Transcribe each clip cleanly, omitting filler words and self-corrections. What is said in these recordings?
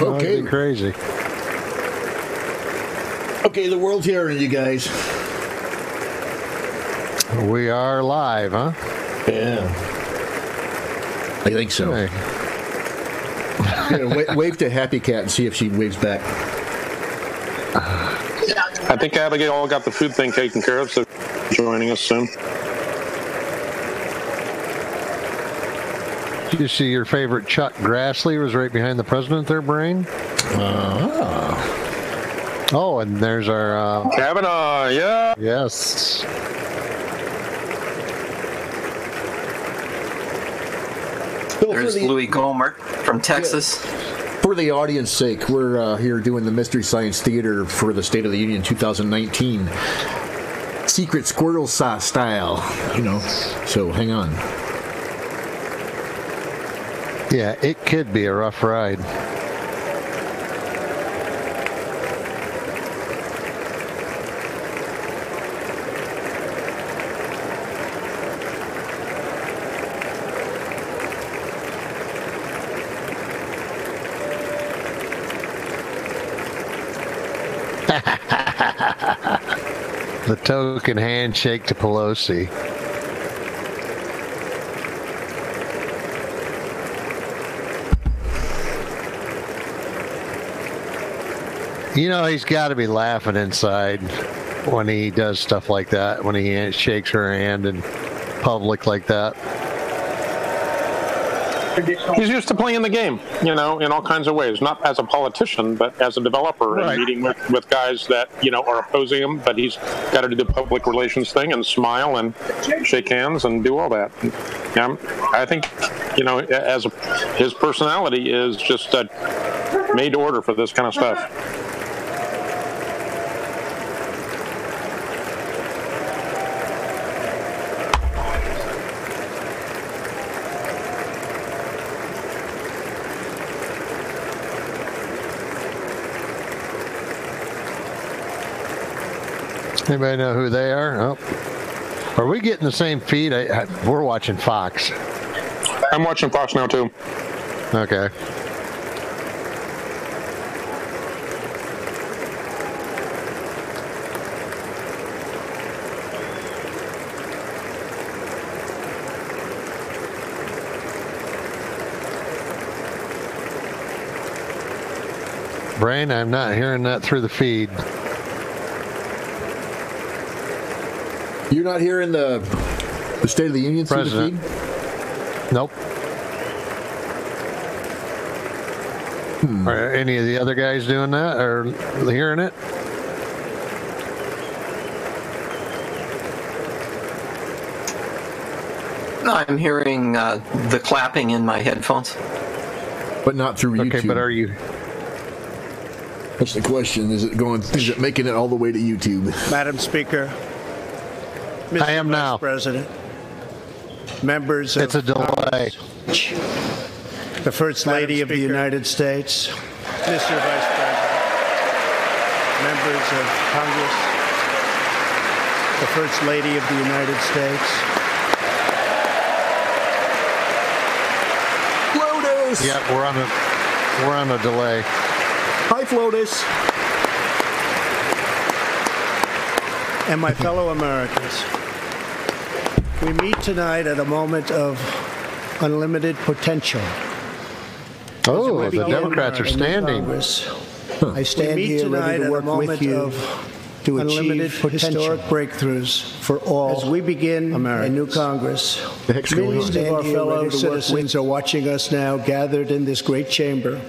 Okay. Crazy. Okay, the world's hearing you guys. We are live, huh? Yeah. I think so. Hey. Yeah, wave to Happy Cat and see if she waves back. I think Abigail got the food thing taken care of, so joining us soon. Did you see your favorite Chuck Grassley was right behind the president there, Brain? Oh, and there's our... Kavanaugh, yeah. Yes. There's Louis Gohmert from Texas. Yeah. For the audience sake, we're here doing the Mystery Science Theater for the State of the Union 2019. Secret Squirrels style, you know, so hang on. Yeah, it could be a rough ride. The token handshake to Pelosi. You know, he's got to be laughing inside when he does stuff like that, when he shakes her hand in public like that. He's used to playing the game, you know, in all kinds of ways. Not as a politician, but as a developer, right. And meeting with guys that, you know, are opposing him. But he's got to do the public relations thing and smile and shake hands and do all that. I think, you know, his personality is just made to order for this kind of stuff. Anybody know who they are? Oh. Are we getting the same feed? We're watching Fox. I'm watching Fox now, too. Okay. Brain, I'm not hearing that through the feed. You're not hearing the State of the Union through the feed? Nope. Are any of the other guys doing that or hearing it? No, I'm hearing the clapping in my headphones. But not through YouTube. Okay, but are you... That's the question. Is it making it all the way to YouTube? Madam Speaker. Mr. I am Vice now. President, members of It's a delay. The First Lady of the United States, Mr. Vice President, members of Congress, the First Lady of the United States. Flotus! Yeah, we're on a delay. Hi, Flotus. And my fellow Americans, we meet tonight at a moment of unlimited potential. Oh, the Democrats are standing. I stand here ready to work with you to achieve historic breakthroughs for all. As we begin a new Congress, millions of our fellow citizens are watching us now gathered in this great chamber,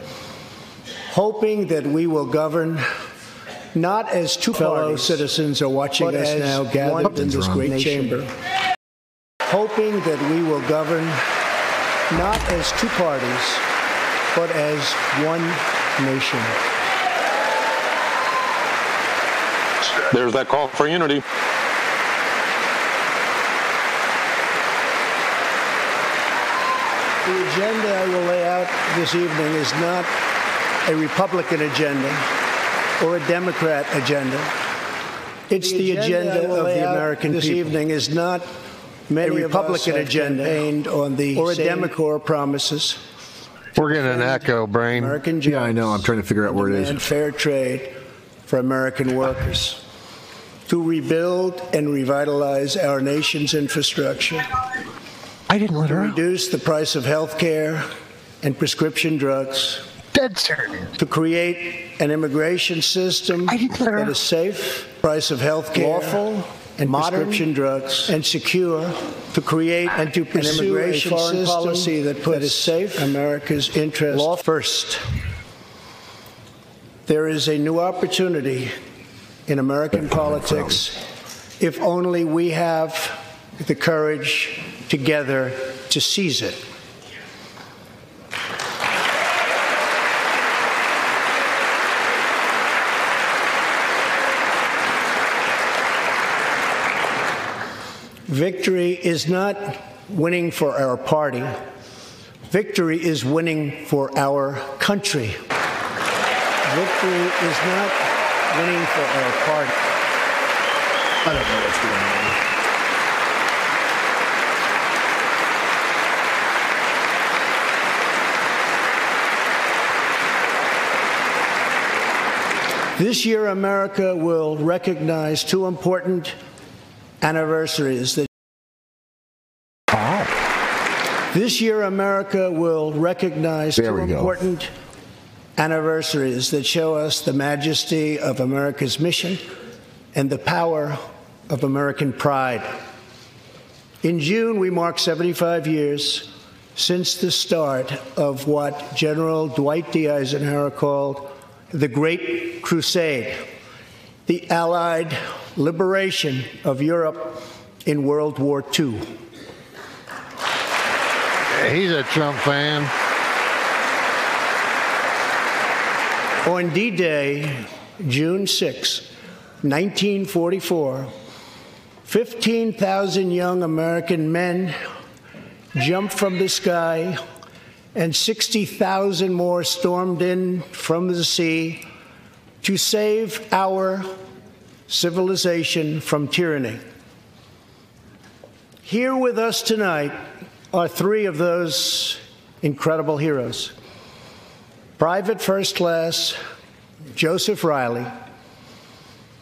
hoping that we will govern not as two fellow citizens are watching us now gathered in this great chamber, hoping that we will govern not as two parties, but as one nation. There's that call for unity. The agenda I will lay out this evening is not a Republican agenda or a Democrat agenda. It's the agenda of the American people. This evening is not a Republican agenda aimed on the or a Democrat promises. We're getting an echo, Brain. American jobs. Yeah, I know. I'm trying to figure out where it is. And fair trade for American workers. To rebuild and revitalize our nation's infrastructure. I didn't let her out. Reduce the price of health care and prescription drugs. Dead serious. To create an immigration system that is safe, price of health care, lawful, and modern prescription drugs, and secure. To create and to pursue an immigration foreign policy that puts safe America's interests first. There is a new opportunity in American politics if only we have the courage together to seize it. Victory is not winning for our party. Victory is winning for our country. Victory is not winning for our party. I don't know what's going on. This year, America will recognize two important anniversaries. This year, America will recognize two important anniversaries that show us the majesty of America's mission and the power of American pride. In June, we mark 75 years since the start of what General Dwight D. Eisenhower called the Great Crusade, the Allied liberation of Europe in World War II. He's a Trump fan. On D-Day, June 6, 1944, 15,000 young American men jumped from the sky and 60,000 more stormed in from the sea to save our civilization from tyranny. Here with us tonight are three of those incredible heroes. Private First Class Joseph Riley,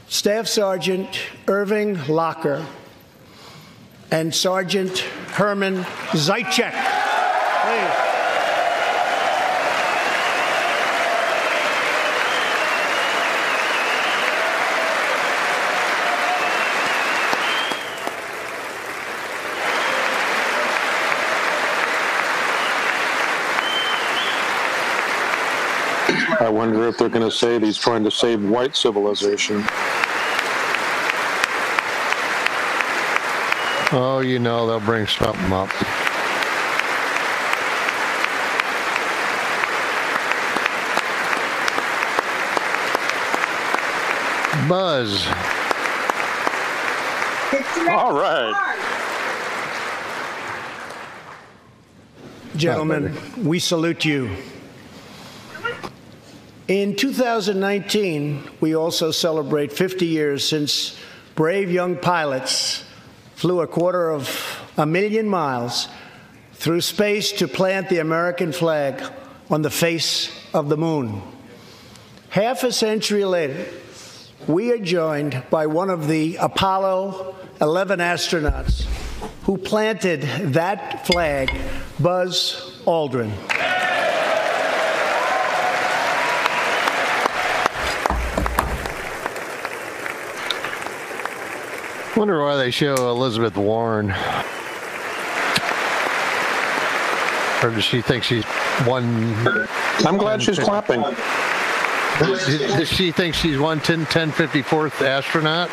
Staff Sergeant Irving Locker, and Sergeant Herman Zaitchik. Please. I wonder if they're going to say that he's trying to save white civilization. Oh, you know they'll bring something up. Buzz. All right. Gentlemen, we salute you. In 2019, we also celebrate 50 years since brave young pilots flew 250,000 miles through space to plant the American flag on the face of the moon. Half a century later, we are joined by one of the Apollo 11 astronauts who planted that flag, Buzz Aldrin. Wonder why they show Elizabeth Warren. Or does she think she's one? I'm glad she's clapping. Does she think she's 1054th astronaut?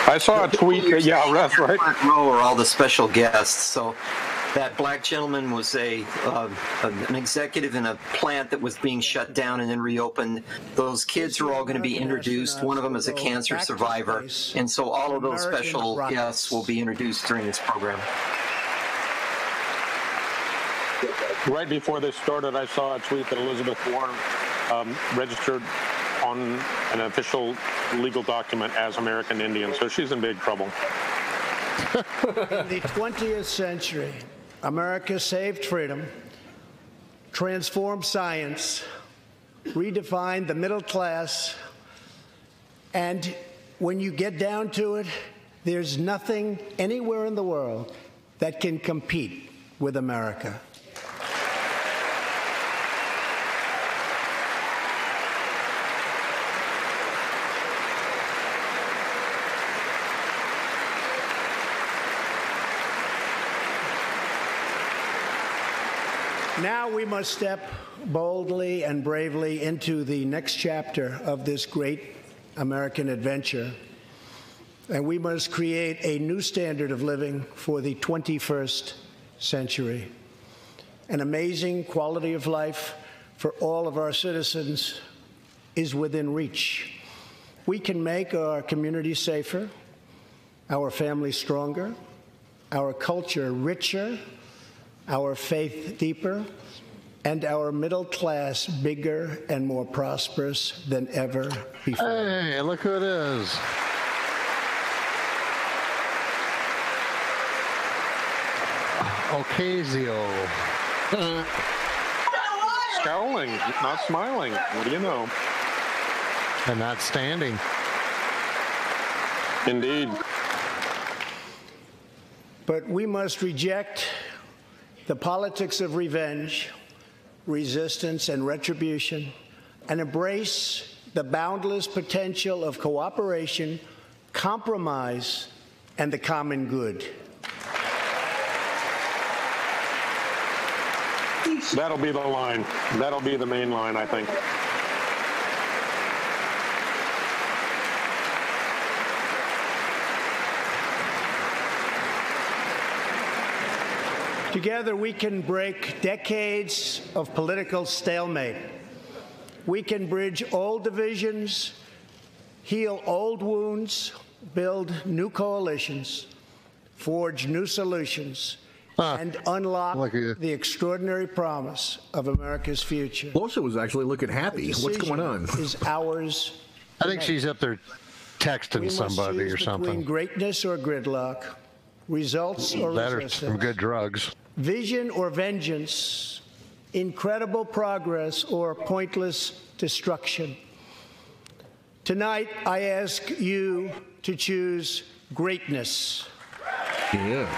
I saw a tweet. Yeah, that's right. Front row are all the special guests. So that black gentleman was an executive in a plant that was being shut down and then reopened. Those kids are all going to be introduced. One of them is a cancer survivor. And so all of those special guests will be introduced during this program. Right before this started, I saw a tweet that Elizabeth Warren registered on an official legal document as American Indian, so she's in big trouble. In the 20th century, America saved freedom transformed science, redefined the middle class, and when you get down to it, there's nothing anywhere in the world that can compete with America. Now we must step boldly and bravely into the next chapter of this great American adventure, and we must create a new standard of living for the 21st century. An amazing quality of life for all of our citizens is within reach. We can make our communities safer, our families stronger, our culture richer, our faith deeper, and our middle class bigger and more prosperous than ever before. Hey, look who it is. Ocasio. Scowling, not smiling. What do you know? And not standing. Indeed. But we must reject the politics of revenge, resistance, and retribution, and embrace the boundless potential of cooperation, compromise, and the common good. That'll be the line. That'll be the main line, I think. Together, we can break decades of political stalemate. We can bridge old divisions, heal old wounds, build new coalitions, forge new solutions, and unlock the extraordinary promise of America's future. Pelosi was actually looking happy. What's going on? Is ours. I think she's up there texting somebody or something. Between greatness or gridlock, results or resistance, some good drugs. Vision or vengeance, incredible progress or pointless destruction. Tonight, I ask you to choose greatness. Yeah.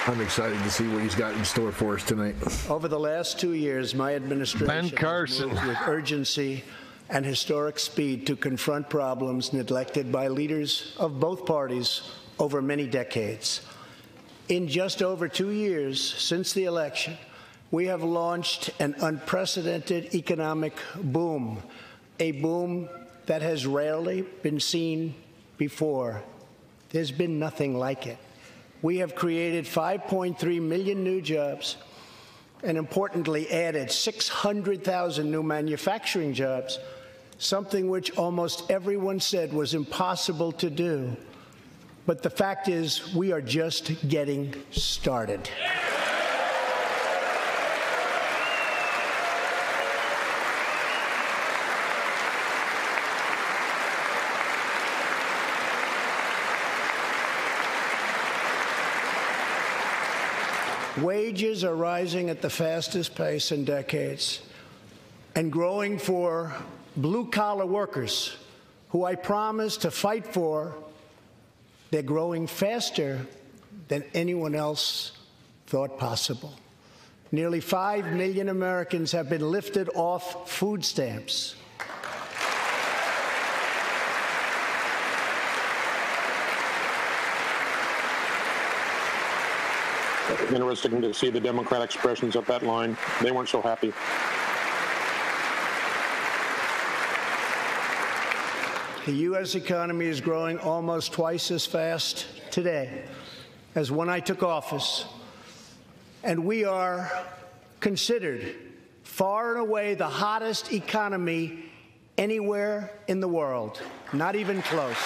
I'm excited to see what he's got in store for us tonight. Over the last 2 years, my administration has moved with urgency and historic speed to confront problems neglected by leaders of both parties over many decades. In just over 2 years since the election, we have launched an unprecedented economic boom, a boom that has rarely been seen before. There's been nothing like it. We have created 5.3 million new jobs and, importantly, added 600,000 new manufacturing jobs, something which almost everyone said was impossible to do. But the fact is, we are just getting started. Wages are rising at the fastest pace in decades and growing for blue-collar workers who I promised to fight for. They're growing faster than anyone else thought possible. Nearly 5 million Americans have been lifted off food stamps. Interesting to see the Democrat expressions of that line. They weren't so happy. The U.S. economy is growing almost twice as fast today as when I took office, and we are considered far and away the hottest economy anywhere in the world, not even close.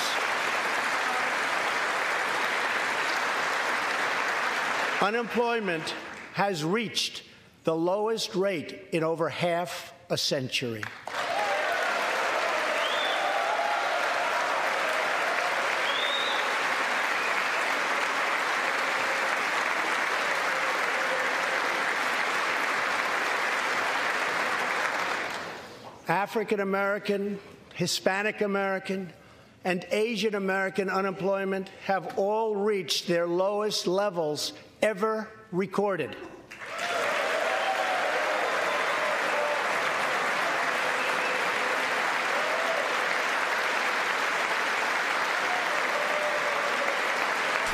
Unemployment has reached the lowest rate in over half a century. African American, Hispanic American, and Asian American unemployment have all reached their lowest levels ever recorded.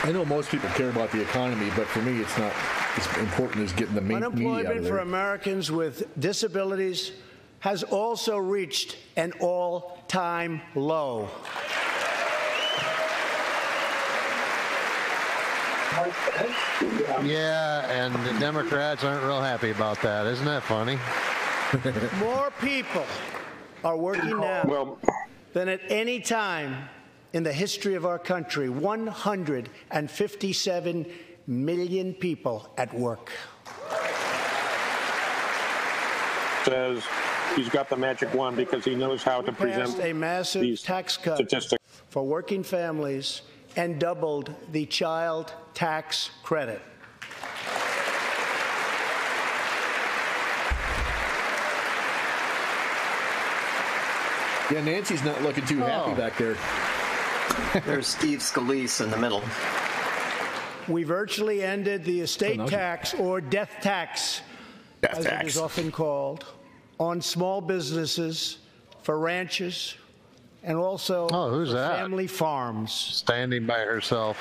I know most people care about the economy, but for me, it's not as important as getting the media out of there. Unemployment for Americans with disabilities has also reached an all-time low. Yeah, and the Democrats aren't real happy about that. Isn't that funny? More people are working now than at any time in the history of our country. 157 million people at work. Says he's got the magic wand because he knows how to present a massive these tax cut statistics for working families and doubled the child tax credit. Yeah, Nancy's not looking too happy back there. There's Steve Scalise in the middle. We virtually ended the estate tax, or death tax, as it is often called, on small businesses, for ranches, and also who's for that? family farms. Standing by herself.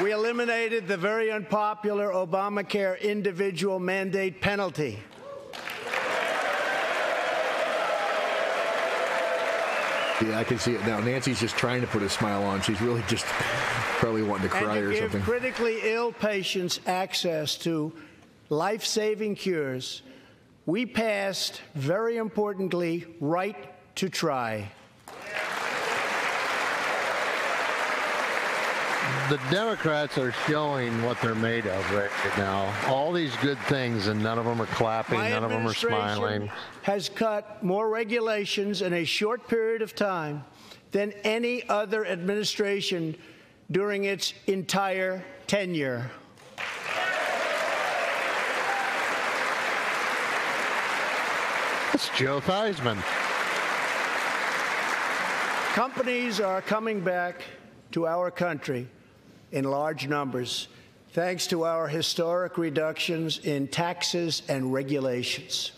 We eliminated the very unpopular Obamacare individual mandate penalty. Yeah, I can see it now. Nancy's just trying to put a smile on. She's really just probably wanting to cry or something. And to give critically ill patients access to life-saving cures, we passed, very importantly, right to try. The Democrats are showing what they're made of right now. All these good things, and none of them are clapping, none of them are smiling. Has cut more regulations in a short period of time than any other administration during its entire tenure. That's Joe Theismann. Companies are coming back to our country in large numbers, thanks to our historic reductions in taxes and regulations.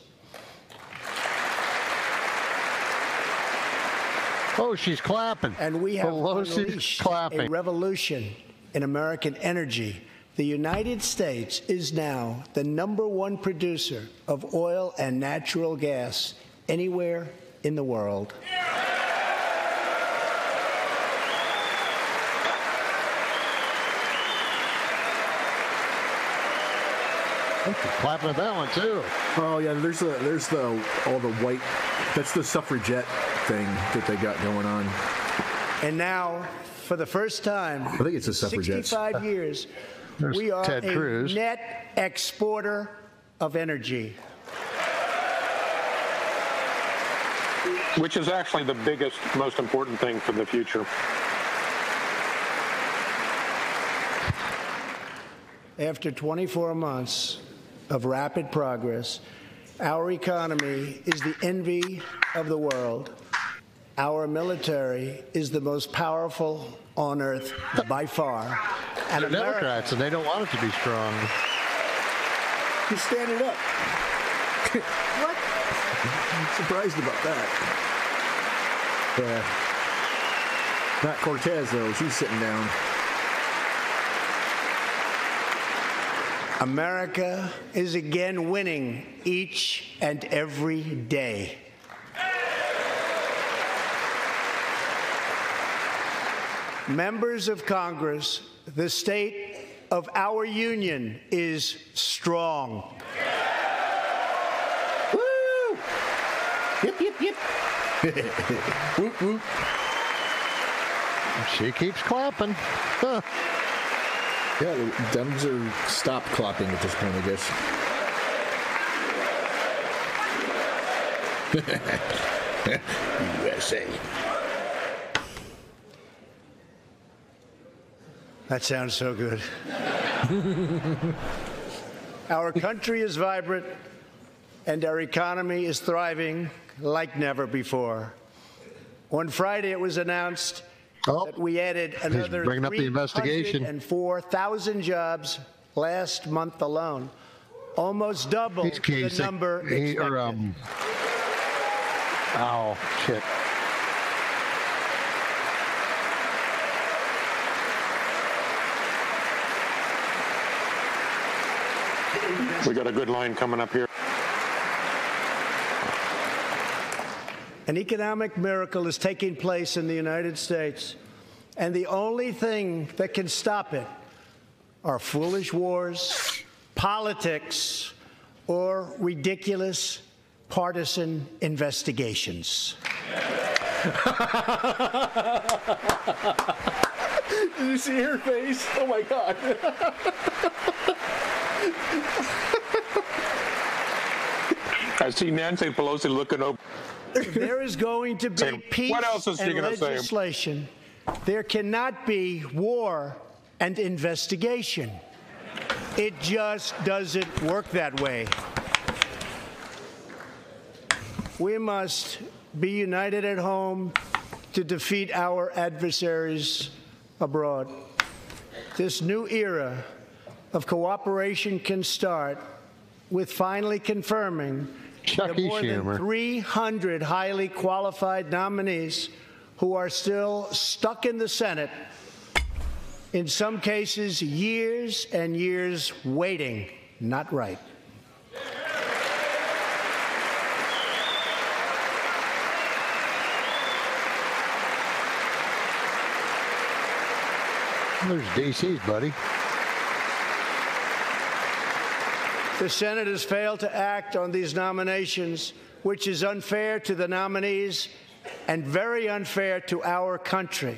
Oh, she's clapping. And we have Pelosi's clapping. A revolution in American energy. The United States is now the #1 producer of oil and natural gas anywhere in the world. Clapping at that one too. Oh yeah, there's all the white. That's the suffragette thing that they got going on. And now, for the first time, I think it's the suffragettes. 65 years, we are Ted Cruz. A net exporter of energy. which is actually the biggest, most important thing for the future. After 24 months of rapid progress, our economy is the envy of the world. Our military is the most powerful on earth by far. And they're Democrats, and they don't want it to be strong. He's standing up. What? I'm surprised about that. Not Cortez, though. She's sitting down. America is again winning each and every day. Members of Congress, the state of our union is strong. Woo! Yip, yip, yip. Whoop, whoop. She keeps clapping. Huh. Yeah, the Dems are stopped clapping at this point, I guess. USA. That sounds so good. Our country is vibrant, and our economy is thriving like never before. On Friday, it was announced that we added another 304,000 jobs last month alone, almost double the number expected. Oh, shit. We got a good line coming up here. An economic miracle is taking place in the United States, and the only thing that can stop it are foolish wars, politics, or ridiculous partisan investigations. Did you see her face? Oh my God. I see Nancy Pelosi looking over. There is going to be peace and legislation. There cannot be war and investigation. It just doesn't work that way. We must be united at home to defeat our adversaries abroad. This new era of cooperation can start with finally confirming the more than 300 highly qualified nominees who are still stuck in the Senate, in some cases years and years waiting. Not right. There's DC's, buddy. The Senate has failed to act on these nominations, which is unfair to the nominees and very unfair to our country.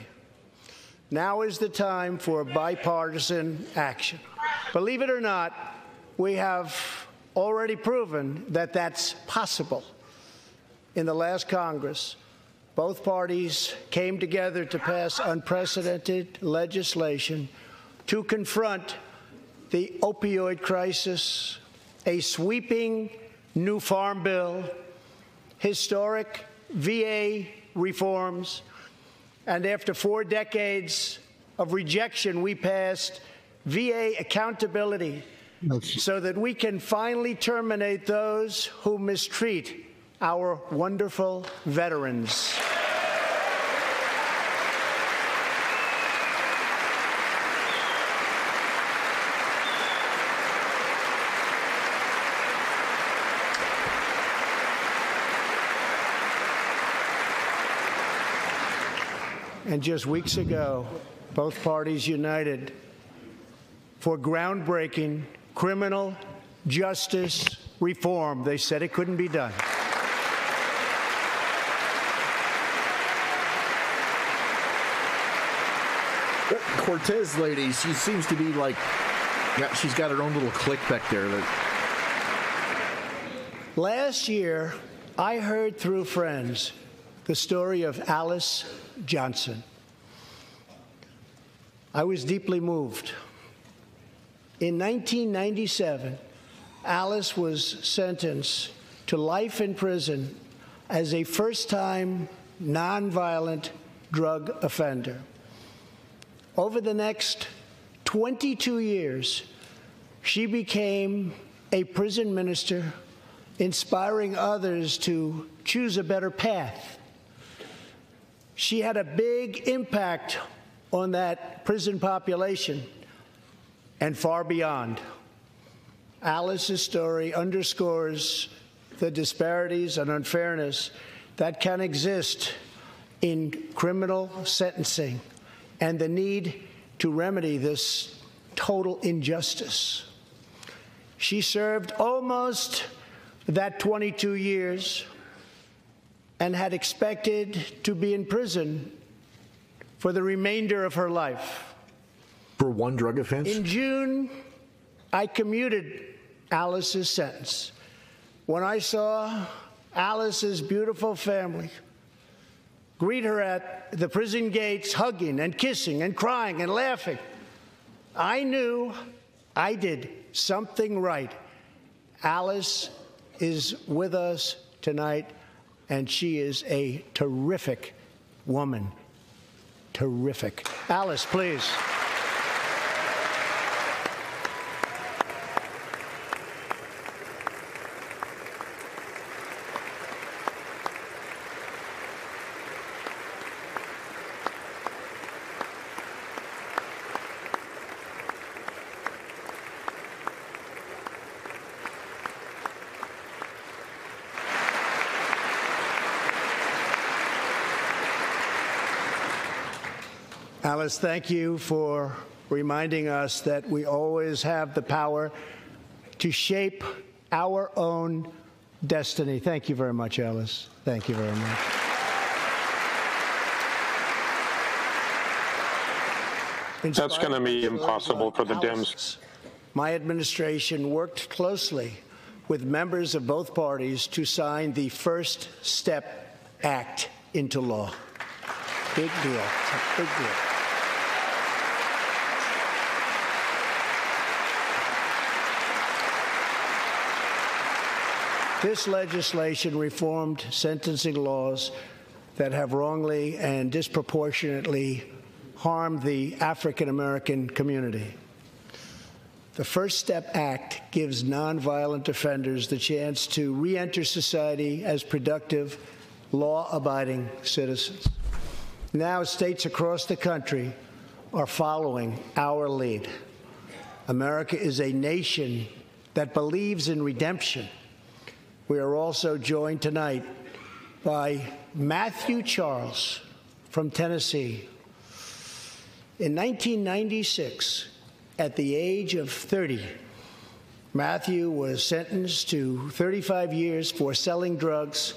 Now is the time for bipartisan action. Believe it or not, we have already proven that that's possible. In the last Congress, both parties came together to pass unprecedented legislation to confront the opioid crisis, a sweeping new farm bill, historic VA reforms, and after 4 decades of rejection, we passed VA accountability so that we can finally terminate those who mistreat our wonderful veterans. And just weeks ago, both parties united for groundbreaking criminal justice reform. They said it couldn't be done. Cortez lady, she seems to be like, yeah, she's got her own little clique back there. Last year, I heard through friends the story of Alice Johnson. I was deeply moved. In 1997, Alice was sentenced to life in prison as a first-time nonviolent drug offender. Over the next 22 years, she became a prison minister, inspiring others to choose a better path. She had a big impact on that prison population and far beyond. Alice's story underscores the disparities and unfairness that can exist in criminal sentencing and the need to remedy this total injustice. She served almost that 22 years and had expected to be in prison for the remainder of her life. For one drug offense? In June, I commuted Alice's sentence. When I saw Alice's beautiful family greet her at the prison gates, hugging and kissing and crying and laughing, I knew I did something right. Alice is with us tonight, and she is a terrific woman. Terrific. Alice, please. Alice, thank you for reminding us that we always have the power to shape our own destiny. Thank you very much, Alice. Thank you very much. That's going to be impossible for the Dems. My administration worked closely with members of both parties to sign the First Step Act into law. Big deal. It's a big deal. This legislation reformed sentencing laws that have wrongly and disproportionately harmed the African American community. The First Step Act gives nonviolent offenders the chance to re-enter society as productive, law-abiding citizens. Now, states across the country are following our lead. America is a nation that believes in redemption. We are also joined tonight by Matthew Charles from Tennessee. In 1996, at the age of 30, Matthew was sentenced to 35 years for selling drugs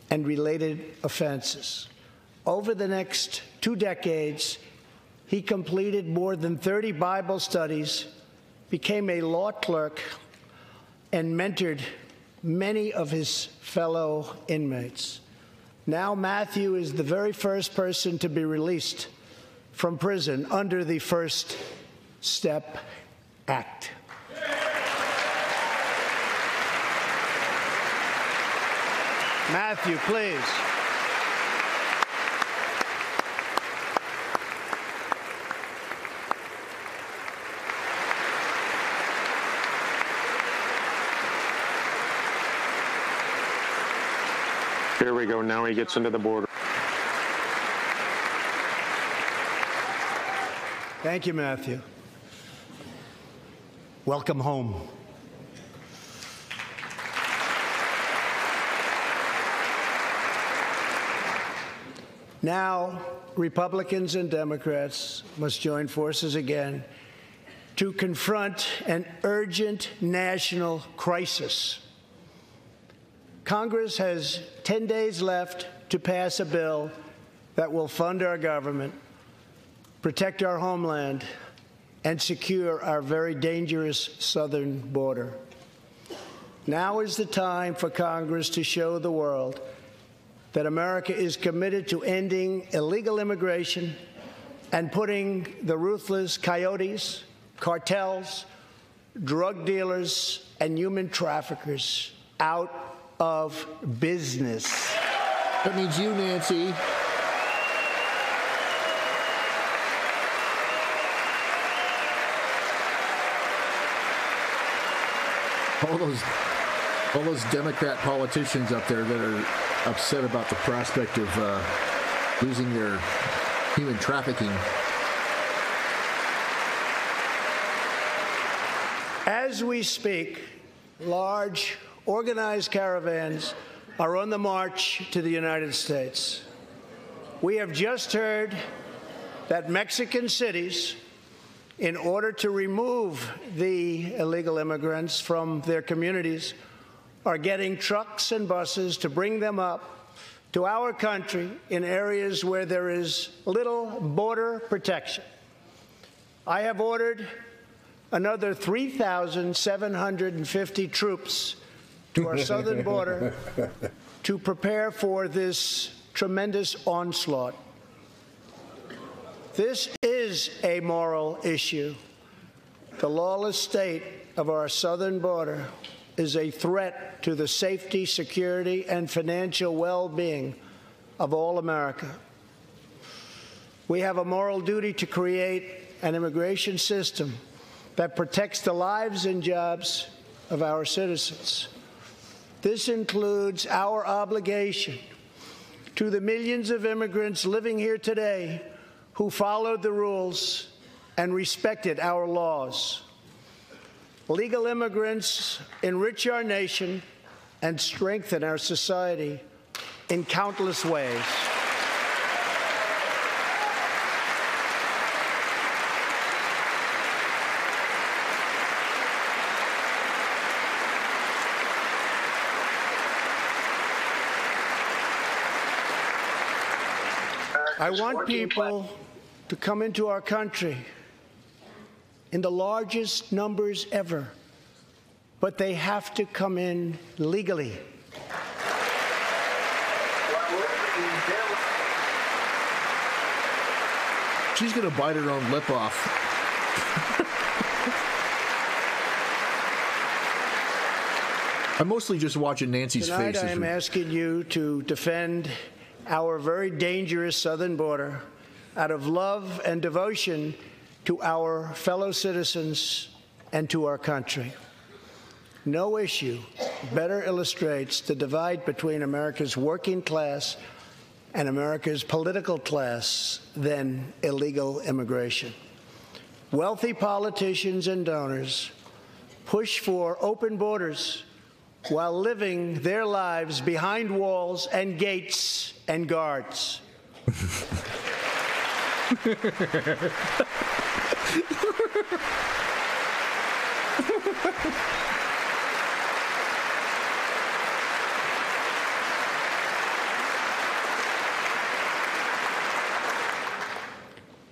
and related offenses. Over the next 2 decades, he completed more than 30 Bible studies, became a law clerk, and mentored many of his fellow inmates. Now Matthew is the very first person to be released from prison under the First Step Act. Matthew, please. Here we go. Now he gets into the border. Thank you, Matthew. Welcome home. Now, Republicans and Democrats must join forces again to confront an urgent national crisis. Congress has 10 days left to pass a bill that will fund our government, protect our homeland, and secure our very dangerous southern border. Now is the time for Congress to show the world that America is committed to ending illegal immigration and putting the ruthless coyotes, cartels, drug dealers, and human traffickers out of business. That means you, Nancy. All those Democrat politicians up there that are upset about the prospect of losing their human trafficking. As we speak, large organized caravans are on the march to the United States. We have just heard that Mexican cities, in order to remove the illegal immigrants from their communities, are getting trucks and buses to bring them up to our country in areas where there is little border protection. I have ordered another 3,750 troops to our southern border to prepare for this tremendous onslaught. This is a moral issue. The lawless state of our southern border is a threat to the safety, security, and financial well-being of all America. We have a moral duty to create an immigration system that protects the lives and jobs of our citizens. This includes our obligation to the millions of immigrants living here today who followed the rules and respected our laws. Legal immigrants enrich our nation and strengthen our society in countless ways. I want people to come into our country in the largest numbers ever, but they have to come in legally. She's going to bite her own lip off. I'm mostly just watching Nancy's face. Tonight I am asking you to defend our very dangerous southern border out of love and devotion to our fellow citizens and to our country. No issue better illustrates the divide between America's working class and America's political class than illegal immigration. Wealthy politicians and donors push for open borders while living their lives behind walls and gates and guards.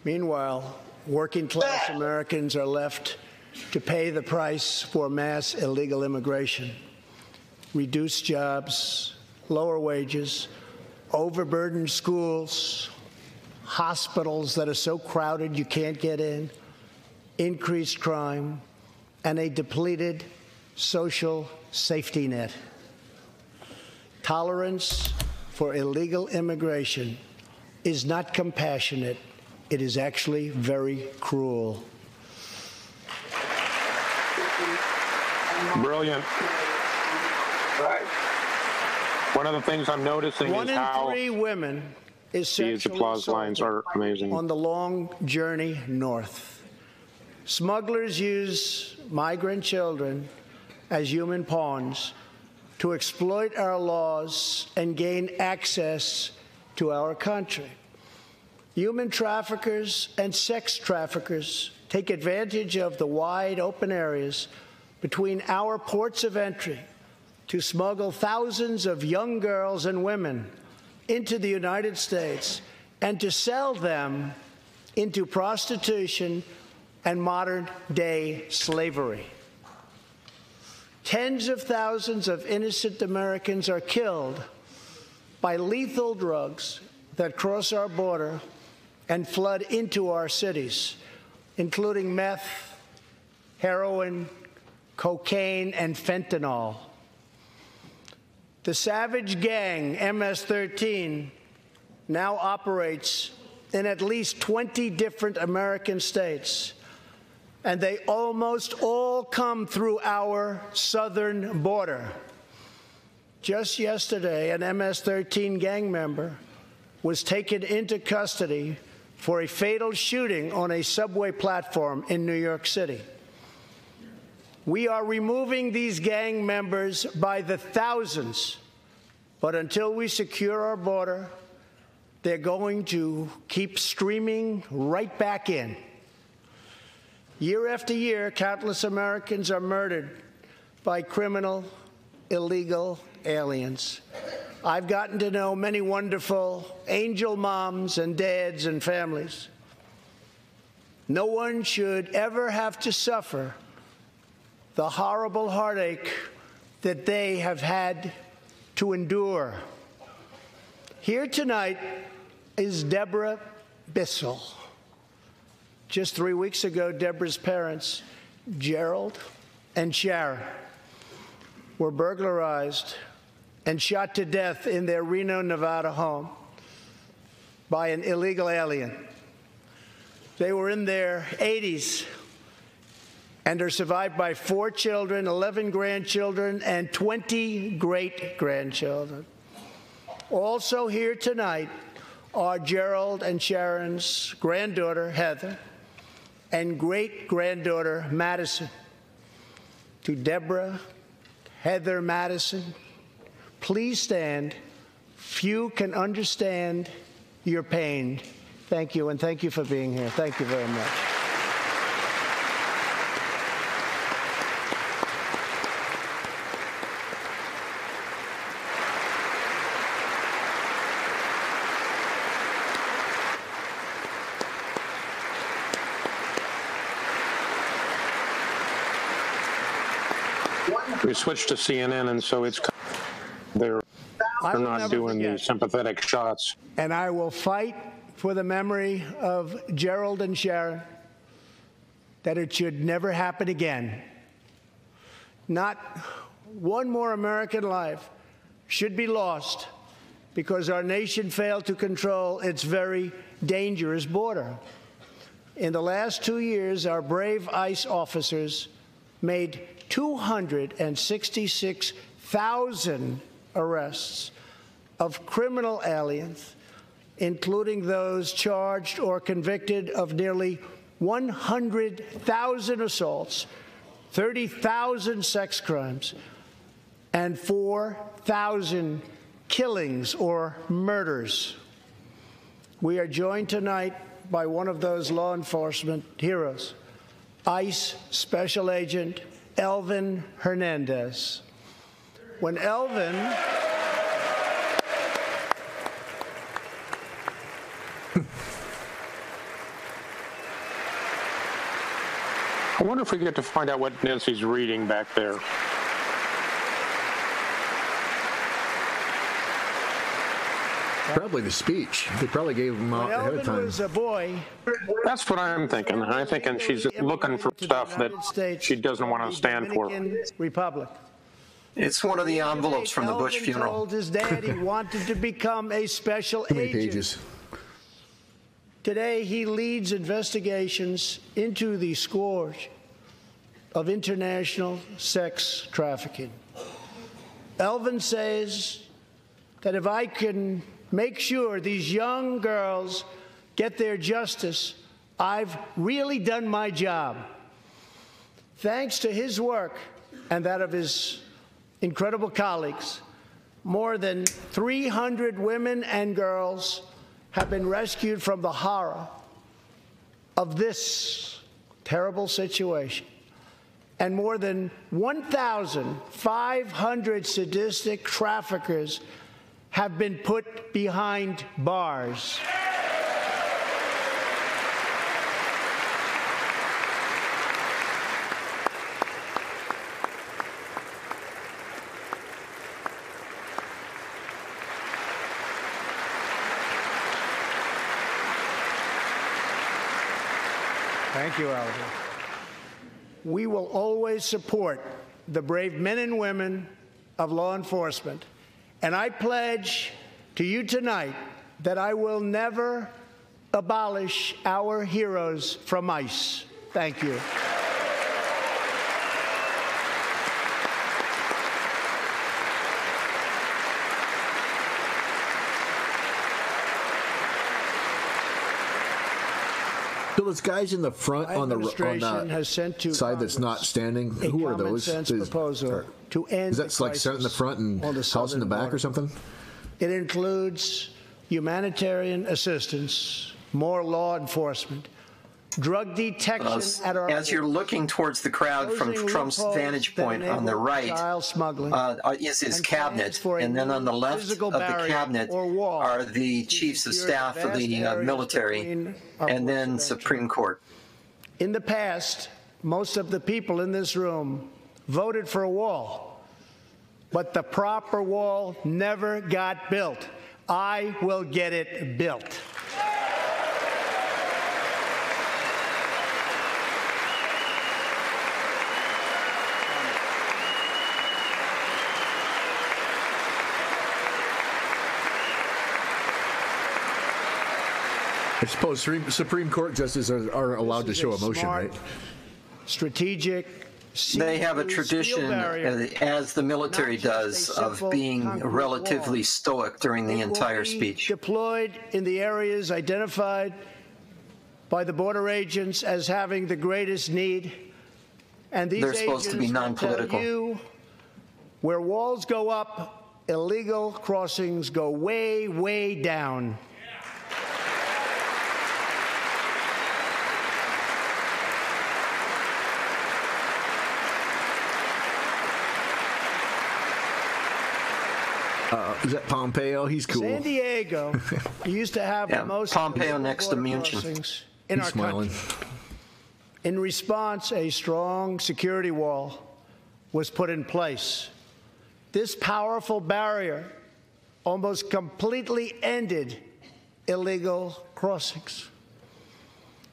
Meanwhile, working-class Americans are left to pay the price for mass illegal immigration. Reduced jobs, lower wages, overburdened schools, hospitals that are so crowded you can't get in, increased crime, and a depleted social safety net. Tolerance for illegal immigration is not compassionate. It is actually very cruel. Brilliant. One of the things I'm noticing is how 1 in 3 women is these applause lines are amazing. On the long journey north. Smugglers use migrant children as human pawns to exploit our laws and gain access to our country. Human traffickers and sex traffickers take advantage of the wide open areas between our ports of entry to smuggle thousands of young girls and women into the United States and to sell them into prostitution and modern-day slavery. Tens of thousands of innocent Americans are killed by lethal drugs that cross our border and flood into our cities, including meth, heroin, cocaine, and fentanyl. The savage gang, MS-13, now operates in at least 20 different American states, and they almost all come through our southern border. Just yesterday, an MS-13 gang member was taken into custody for a fatal shooting on a subway platform in New York City. We are removing these gang members by the thousands, but until we secure our border, they're going to keep streaming right back in. Year after year, countless Americans are murdered by criminal, illegal aliens. I've gotten to know many wonderful angel moms and dads and families. No one should ever have to suffer the horrible heartache that they have had to endure. Here tonight is Deborah Bissell. Just 3 weeks ago, Deborah's parents, Gerald and Sharon, were burglarized and shot to death in their Reno, Nevada home by an illegal alien. They were in their 80s and are survived by 4 children, 11 grandchildren, and 20 great-grandchildren. Also here tonight are Gerald and Sharon's granddaughter, Heather, and great-granddaughter, Madison. To Deborah, Heather, Madison, please stand. Few can understand your pain. Thank you, and thank you for being here. Thank you very much. We switched to CNN, and so they're not doing the sympathetic shots. And I will fight for the memory of Gerald and Sharon, that it should never happen again. Not one more American life should be lost because our nation failed to control its very dangerous border. In the last 2 years, our brave ICE officers made 266,000 arrests of criminal aliens, including those charged or convicted of nearly 100,000 assaults, 30,000 sex crimes, and 4,000 killings or murders. We are joined tonight by one of those law enforcement heroes, ICE Special Agent Elvin Hernandez. When Elvin I wonder if we get to find out what Nancy's reading back there. Probably the speech. They probably gave him out ahead of time. Was a boy. That's what I'm thinking. I'm thinking she's looking for stuff that she doesn't want to stand for. Republic. It's one of the envelopes from the Bush funeral. Told his dad he wanted to become a special Too many agent. pages. Today, he leads investigations into the scourge of international sex trafficking. Elvin says that if I can make sure these young girls get their justice, I've really done my job. Thanks to his work and that of his incredible colleagues, more than 300 women and girls have been rescued from the horror of this terrible situation. And more than 1,500 sadistic traffickers have been put behind bars. Thank you, Alvin. We will always support the brave men and women of law enforcement. And I pledge to you tonight that I will never abolish our heroes from ICE. Thank you. So those guys in the front on the has sent to side that's not standing, who are those? Proposal to end is that like Senate in the front and House in the back or something? It includes humanitarian assistance, more law enforcement, drug detection at our as you're looking towards the crowd from Trump's vantage point on the right is his cabinet, and then on the left of the cabinet are the chiefs of staff of the military, and then Supreme Court. In the past, most of the people in this room voted for a wall, but the proper wall never got built. I will get it built. I suppose Supreme Court justices are allowed to show emotion, right? Strategic. They have a tradition, as the military does, of being relatively stoic during the entire speech. Deployed in the areas identified by the border agents as having the greatest need. And these They're supposed to be non-political. Tell you, where walls go up, illegal crossings go way, way down. Is that Pompeo? He's cool. San Diego used to have the most Pompeo next to Mnuchin in our country. In response, a strong security wall was put in place. This powerful barrier almost completely ended illegal crossings.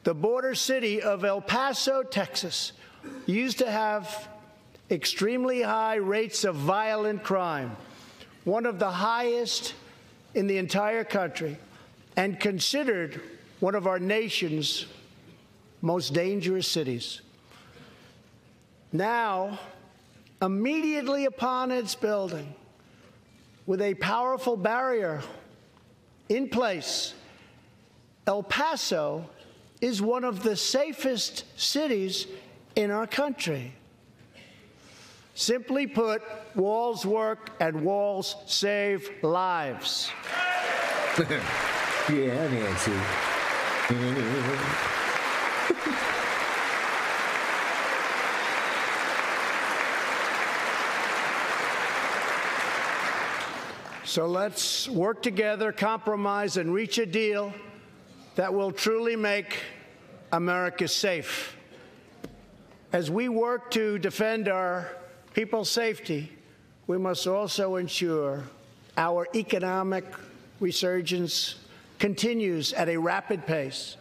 The border city of El Paso, Texas, used to have extremely high rates of violent crime, one of the highest in the entire country, and considered one of our nation's most dangerous cities. Now, immediately upon its building, with a powerful barrier in place, El Paso is one of the safest cities in our country. Simply put, walls work and walls save lives. Yeah, Nancy. So let's work together, compromise, and reach a deal that will truly make America safe. As we work to defend our people's safety, we must also ensure our economic resurgence continues at a rapid pace.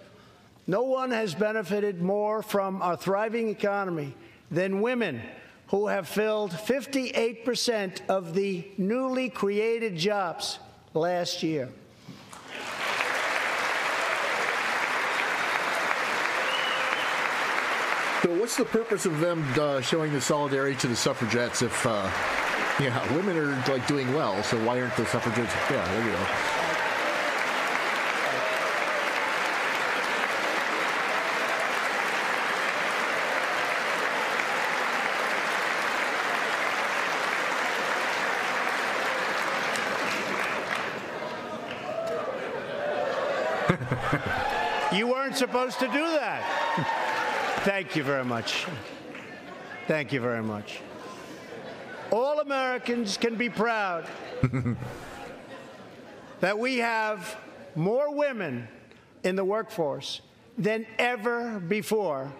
No one has benefited more from our thriving economy than women, who have filled 58% of the newly created jobs last year. So what's the purpose of them showing the solidarity to the suffragettes if, women are like doing well, so why aren't the suffragettes? Yeah, there you go. You weren't supposed to do that. Thank you very much. Thank you very much. All Americans can be proud that we have more women in the workforce than ever before.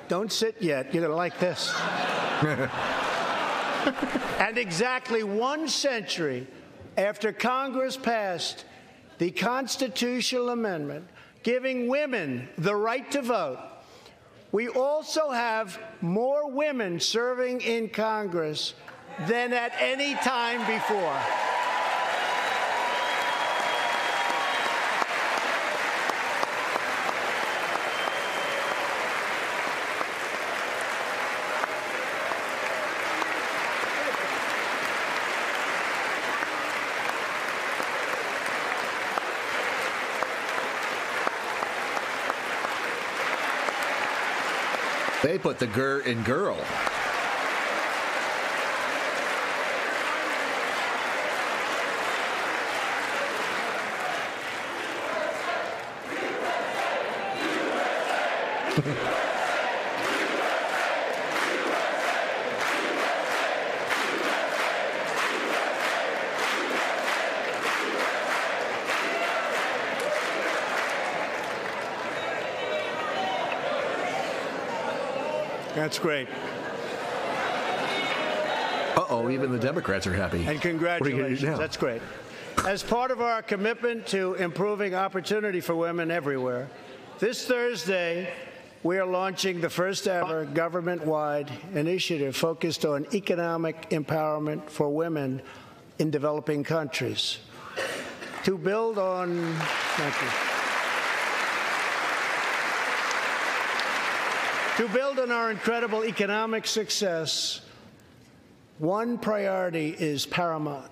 Don't sit yet. You're going to like this. And exactly 1 century after Congress passed the constitutional amendment giving women the right to vote, we also have more women serving in Congress than at any time before. They put the "gur" in girl. That's great. Uh-oh, even the Democrats are happy. And congratulations. That's great. As part of our commitment to improving opportunity for women everywhere, this Thursday, we are launching the first ever government-wide initiative focused on economic empowerment for women in developing countries. To build on, thank you. To build on our incredible economic success, one priority is paramount: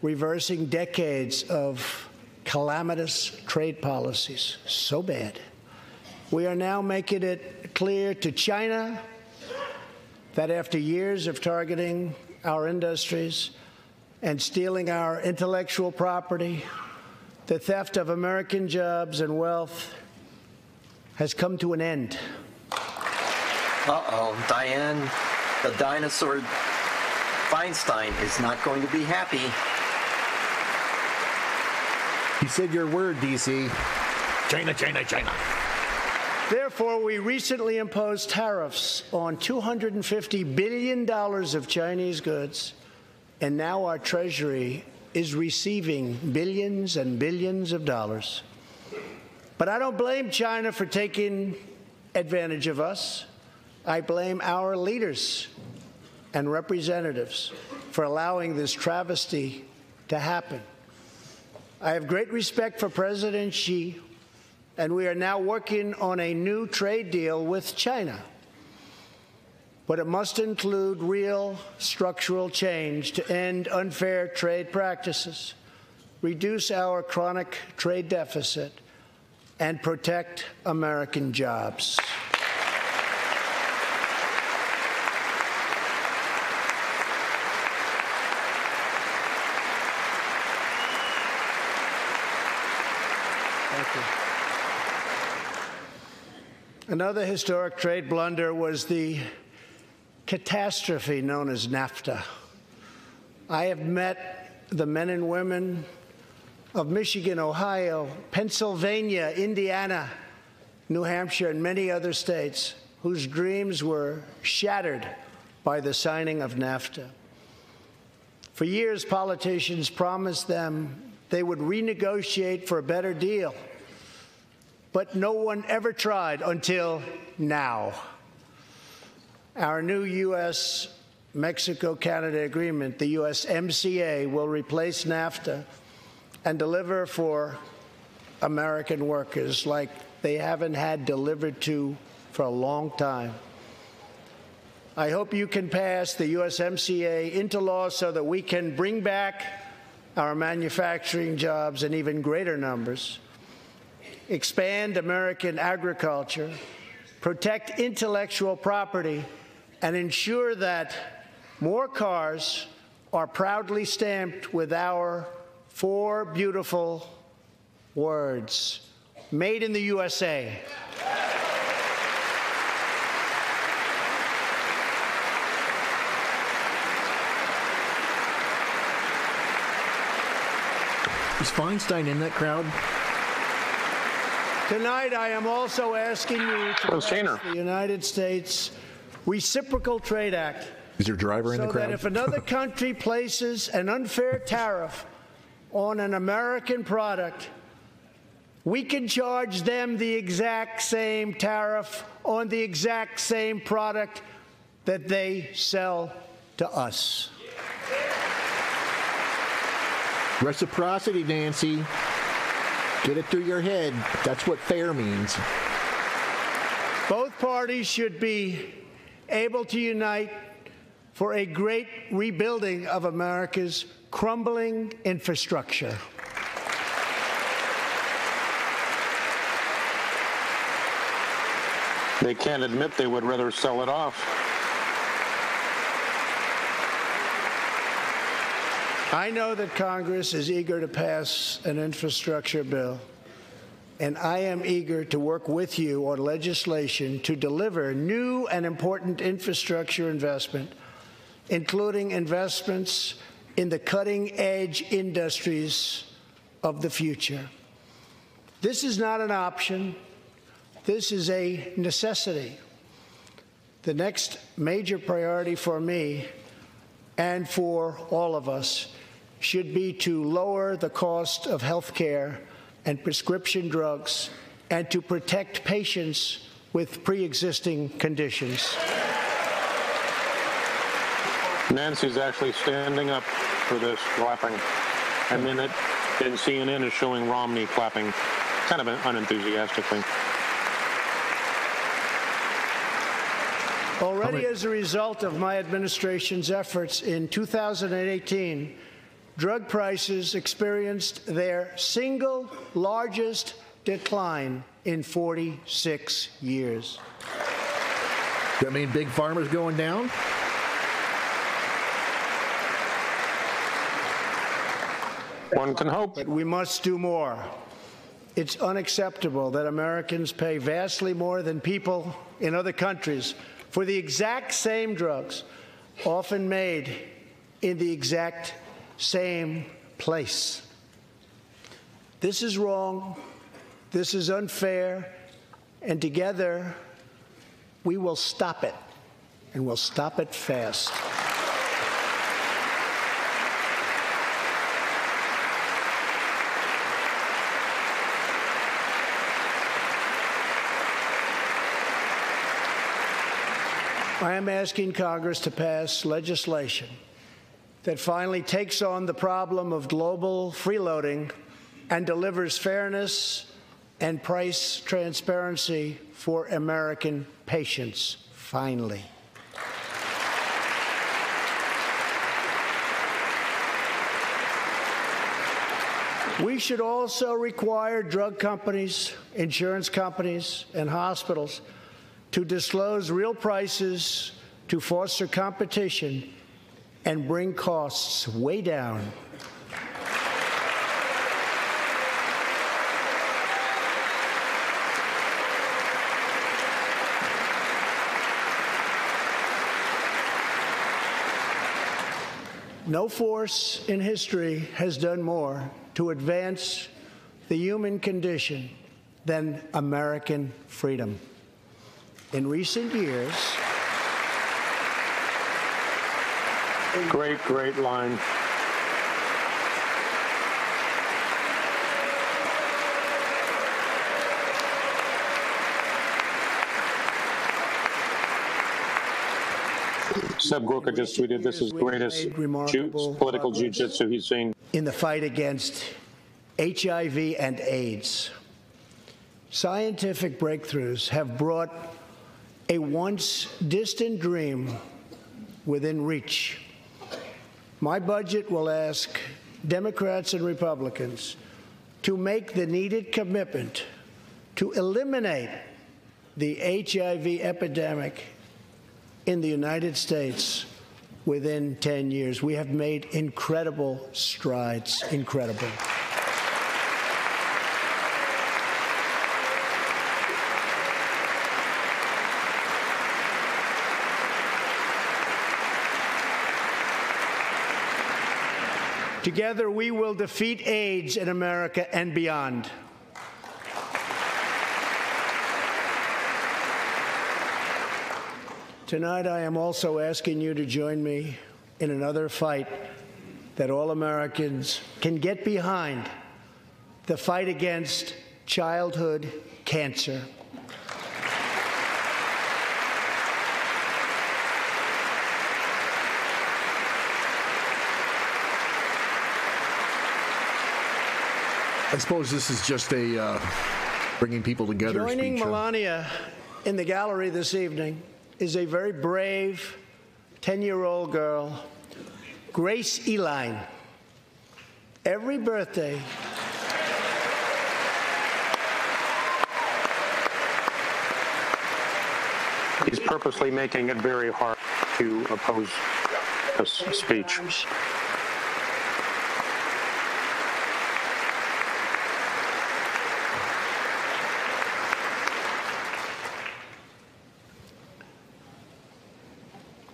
reversing decades of calamitous trade policies. So bad. We are now making it clear to China that after years of targeting our industries and stealing our intellectual property, the theft of American jobs and wealth has come to an end. Uh-oh, Diane, the dinosaur Feinstein is not going to be happy. You said your word, DC. China, China, China. Therefore, we recently imposed tariffs on $250 billion of Chinese goods, and now our Treasury is receiving billions and billions of dollars. But I don't blame China for taking advantage of us. I blame our leaders and representatives for allowing this travesty to happen. I have great respect for President Xi, and we are now working on a new trade deal with China. But it must include real structural change to end unfair trade practices, reduce our chronic trade deficit, and protect American jobs. Another historic trade blunder was the catastrophe known as NAFTA. I have met the men and women of Michigan, Ohio, Pennsylvania, Indiana, New Hampshire, and many other states whose dreams were shattered by the signing of NAFTA. For years, politicians promised them they would renegotiate for a better deal. But no one ever tried until now. Our new U.S.-Mexico-Canada agreement, the USMCA, will replace NAFTA and deliver for American workers like they haven't had delivered to for a long time. I hope you can pass the USMCA into law so that we can bring back our manufacturing jobs in even greater numbers, expand American agriculture, protect intellectual property, and ensure that more cars are proudly stamped with our 4 beautiful words, made in the USA. Is Feinstein in that crowd? Tonight, I am also asking you to pass the United States Reciprocal Trade Act. Is your driver in the crowd? So that if another country places an unfair tariff on an American product, we can charge them the exact same tariff on the exact same product that they sell to us. Reciprocity, Nancy. Get it through your head. That's what fair means. Both parties should be able to unite for a great rebuilding of America's crumbling infrastructure. They can't admit they would rather sell it off. I know that Congress is eager to pass an infrastructure bill, and I am eager to work with you on legislation to deliver new and important infrastructure investment, including investments in the cutting-edge industries of the future. This is not an option. This is a necessity. The next major priority for me and for all of us should be to lower the cost of health care and prescription drugs and to protect patients with pre-existing conditions. Nancy's actually standing up for this, clapping. And then CNN is showing Romney clapping, kind of unenthusiastically. Already as a result of my administration's efforts in 2018, drug prices experienced their single largest decline in 46 years. Does that mean Big Pharma's going down? One can hope. But we must do more. It's unacceptable that Americans pay vastly more than people in other countries for the exact same drugs, often made in the exact same place. This is wrong. This is unfair. And together, we will stop it. And we'll stop it fast. I am asking Congress to pass legislation that finally takes on the problem of global freeloading and delivers fairness and price transparency for American patients, finally. We should also require drug companies, insurance companies, and hospitals to disclose real prices to foster competition and bring costs way down. No force in history has done more to advance the human condition than American freedom. In recent years, Great line. Seb Gorka just tweeted, this is the greatest political jiu-jitsu he's seen. In the fight against HIV and AIDS, scientific breakthroughs have brought a once distant dream within reach. My budget will ask Democrats and Republicans to make the needed commitment to eliminate the HIV epidemic in the United States within 10 years. We have made incredible strides, incredible. Together, we will defeat AIDS in America and beyond. Tonight, I am also asking you to join me in another fight that all Americans can get behind, the fight against childhood cancer. I suppose this is just a bringing people together. Joining speech, Melania in the gallery this evening is a very brave 10-year-old girl, Grace Eline. Every birthday, He's purposely making it very hard to oppose this speech.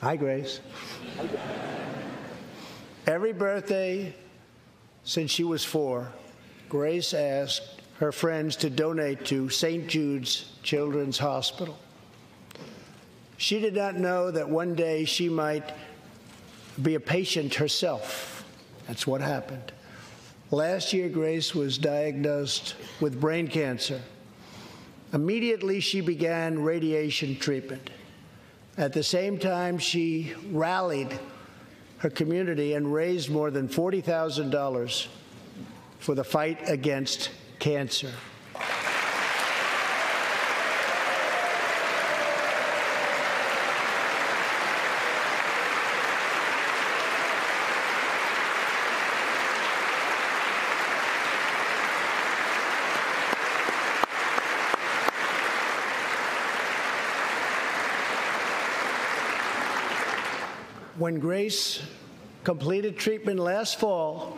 Hi, Grace. Every birthday since she was 4, Grace asked her friends to donate to St. Jude's Children's Hospital. She did not know that one day she might be a patient herself. That's what happened. Last year, Grace was diagnosed with brain cancer. Immediately, she began radiation treatment. At the same time, she rallied her community and raised more than $40,000 for the fight against cancer. When Grace completed treatment last fall,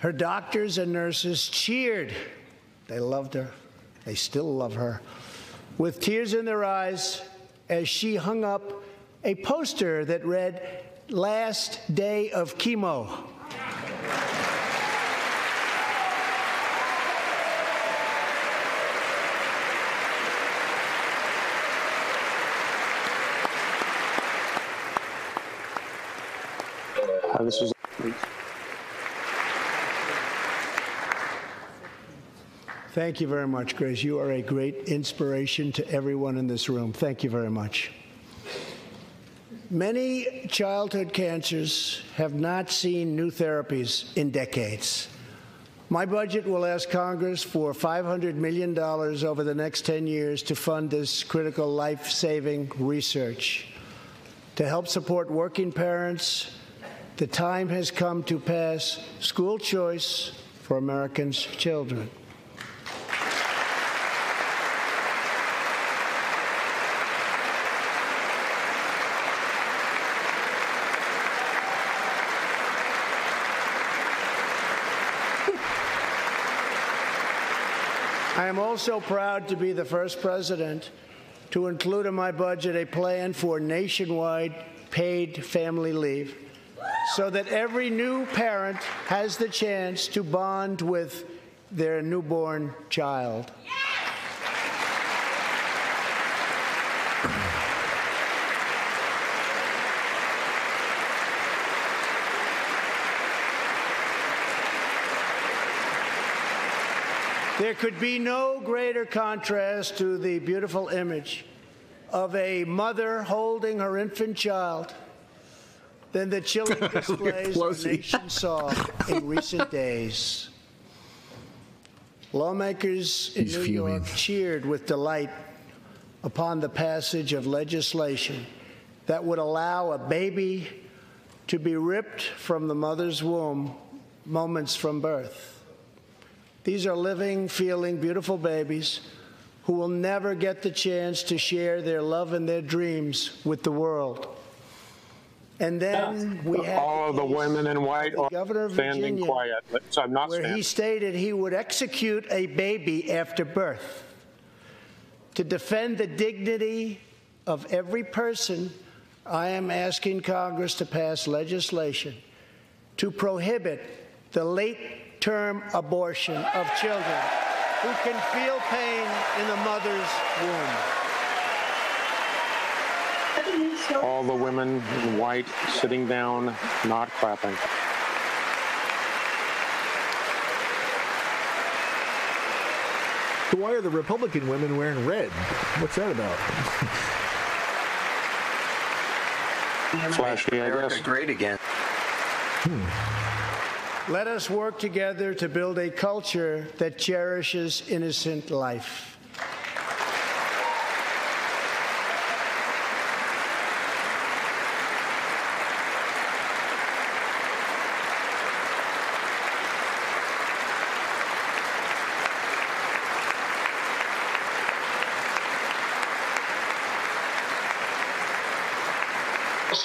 her doctors and nurses cheered. They loved her. They still love her. With tears in their eyes as she hung up a poster that read, "Last day of chemo." This is. Thank you very much, Grace. You are a great inspiration to everyone in this room. Thank you very much. Many childhood cancers have not seen new therapies in decades. My budget will ask Congress for $500 million over the next 10 years to fund this critical life-saving research. To help support working parents, the time has come to pass school choice for Americans' children. I am also proud to be the first president to include in my budget a plan for nationwide paid family leave, so that every new parent has the chance to bond with their newborn child. There could be no greater contrast to the beautiful image of a mother holding her infant child than the chilling displays our nation saw in recent days. Lawmakers in New York cheered with delight upon the passage of legislation that would allow a baby to be ripped from the mother's womb moments from birth. These are living, feeling, beautiful babies who will never get the chance to share their love and their dreams with the world. And then we have all of the women in white the governor of standing Virginia, quiet. So I'm not where standing. he stated he would execute a baby after birth. To defend the dignity of every person, I am asking Congress to pass legislation to prohibit the late-term abortion of children who can feel pain in the mother's womb. All the women in white sitting down, not clapping. So why are the Republican women wearing red? What's that about? Flashy, I guess. Great again. Let us work together to build a culture that cherishes innocent life.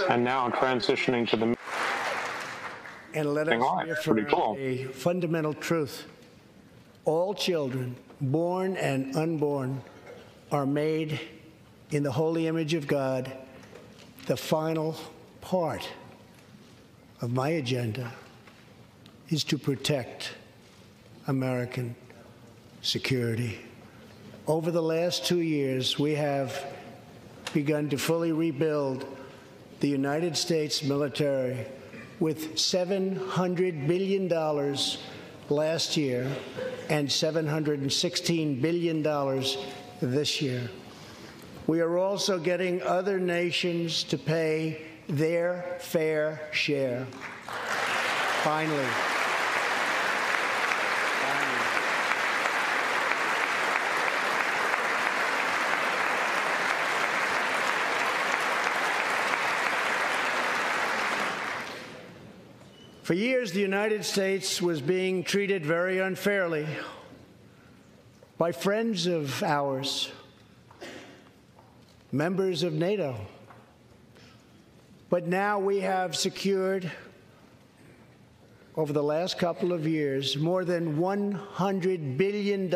and now transitioning to the and let us reaffirm a fundamental truth. All children, born and unborn, are made in the holy image of God. The final part of my agenda is to protect American security. Over the last 2 years, we have begun to fully rebuild the United States military with $700 billion last year and $716 billion this year. We are also getting other nations to pay their fair share. Finally. For years, the United States was being treated very unfairly by friends of ours, members of NATO. But now we have secured, over the last couple of years, more than $100 billion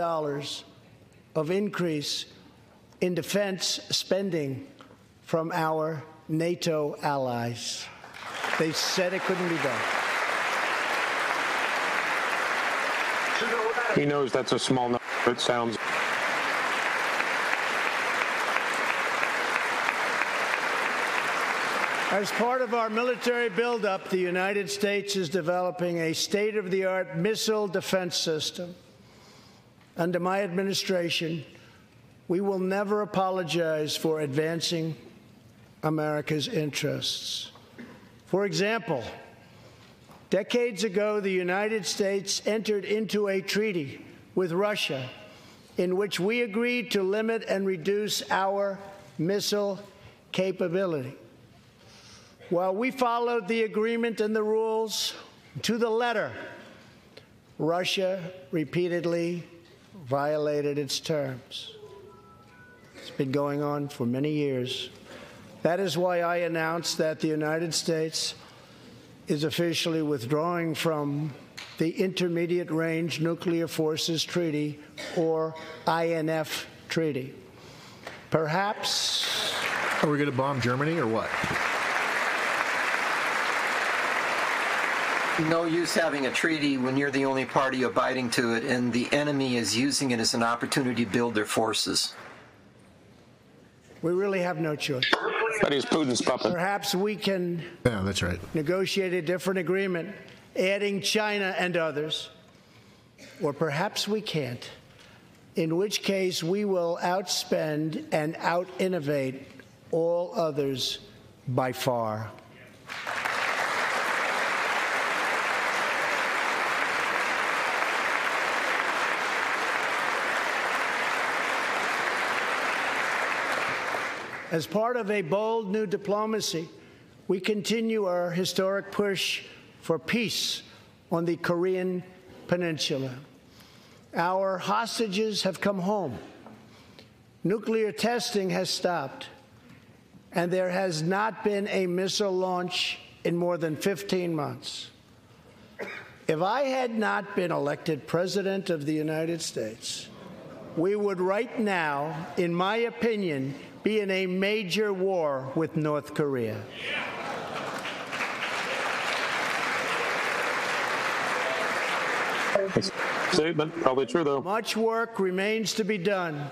of increase in defense spending from our NATO allies. They said it couldn't be done. He knows that's a small number. It sounds. As part of our military buildup, the United States is developing a state-of-the-art missile defense system. Under my administration, we will never apologize for advancing America's interests. For example, decades ago, the United States entered into a treaty with Russia in which we agreed to limit and reduce our missile capability. While we followed the agreement and the rules to the letter, Russia repeatedly violated its terms. It's been going on for many years. That is why I announced that the United States is officially withdrawing from the Intermediate Range Nuclear Forces Treaty, or INF Treaty. Perhaps... Are we going to bomb Germany or what? No use having a treaty when you're the only party abiding to it and the enemy is using it as an opportunity to build their forces. We really have no choice. But he's Putin's puppet. Perhaps we can that's right. negotiate a different agreement, adding China and others. Or perhaps we can't, in which case we will outspend and out-innovate all others by far. As part of a bold new diplomacy, we continue our historic push for peace on the Korean Peninsula. Our hostages have come home. Nuclear testing has stopped, and there has not been a missile launch in more than 15 months. If I had not been elected President of the United States, we would right now, in my opinion, be in a major war with North Korea. Statement, probably true, though. Much work remains to be done,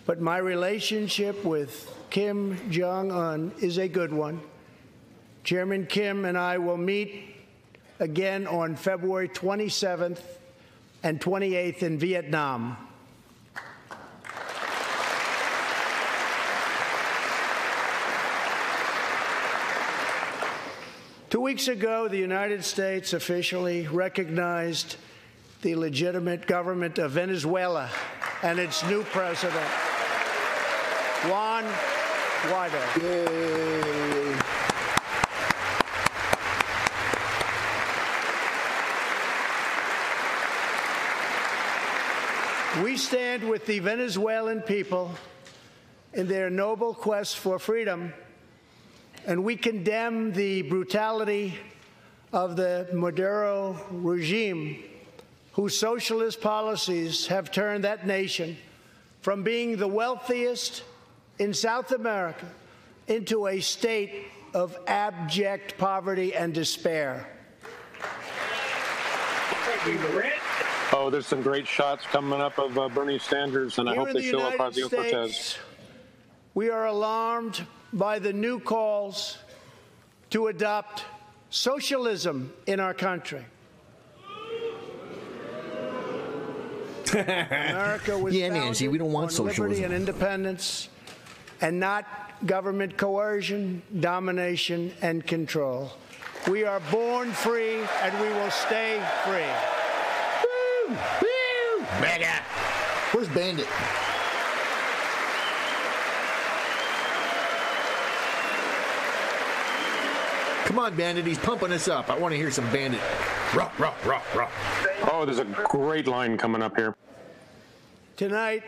but my relationship with Kim Jong-un is a good one. Chairman Kim and I will meet again on February 27th and 28th in Vietnam. Two weeks ago, the United States officially recognized the legitimate government of Venezuela and its new president, Juan Guaido. Yay. We stand with the Venezuelan people in their noble quest for freedom and we condemn the brutality of the Maduro regime, whose socialist policies have turned that nation from being the wealthiest in South America into a state of abject poverty and despair. Oh, there's some great shots coming up of Bernie Sanders, and I hope they show up Ocasio-Cortez. We are alarmed by the new calls to adopt socialism in our country. America was Nancy, we don't want socialism. Liberty and independence, and not government coercion, domination, and control. We are born free, and we will stay free. Woo! Woo! Mega! Where's Bandit? Come on, Bandit. He's pumping us up. I want to hear some Bandit. Rock, rock, rock, rock. Oh, there's a great line coming up here. Tonight,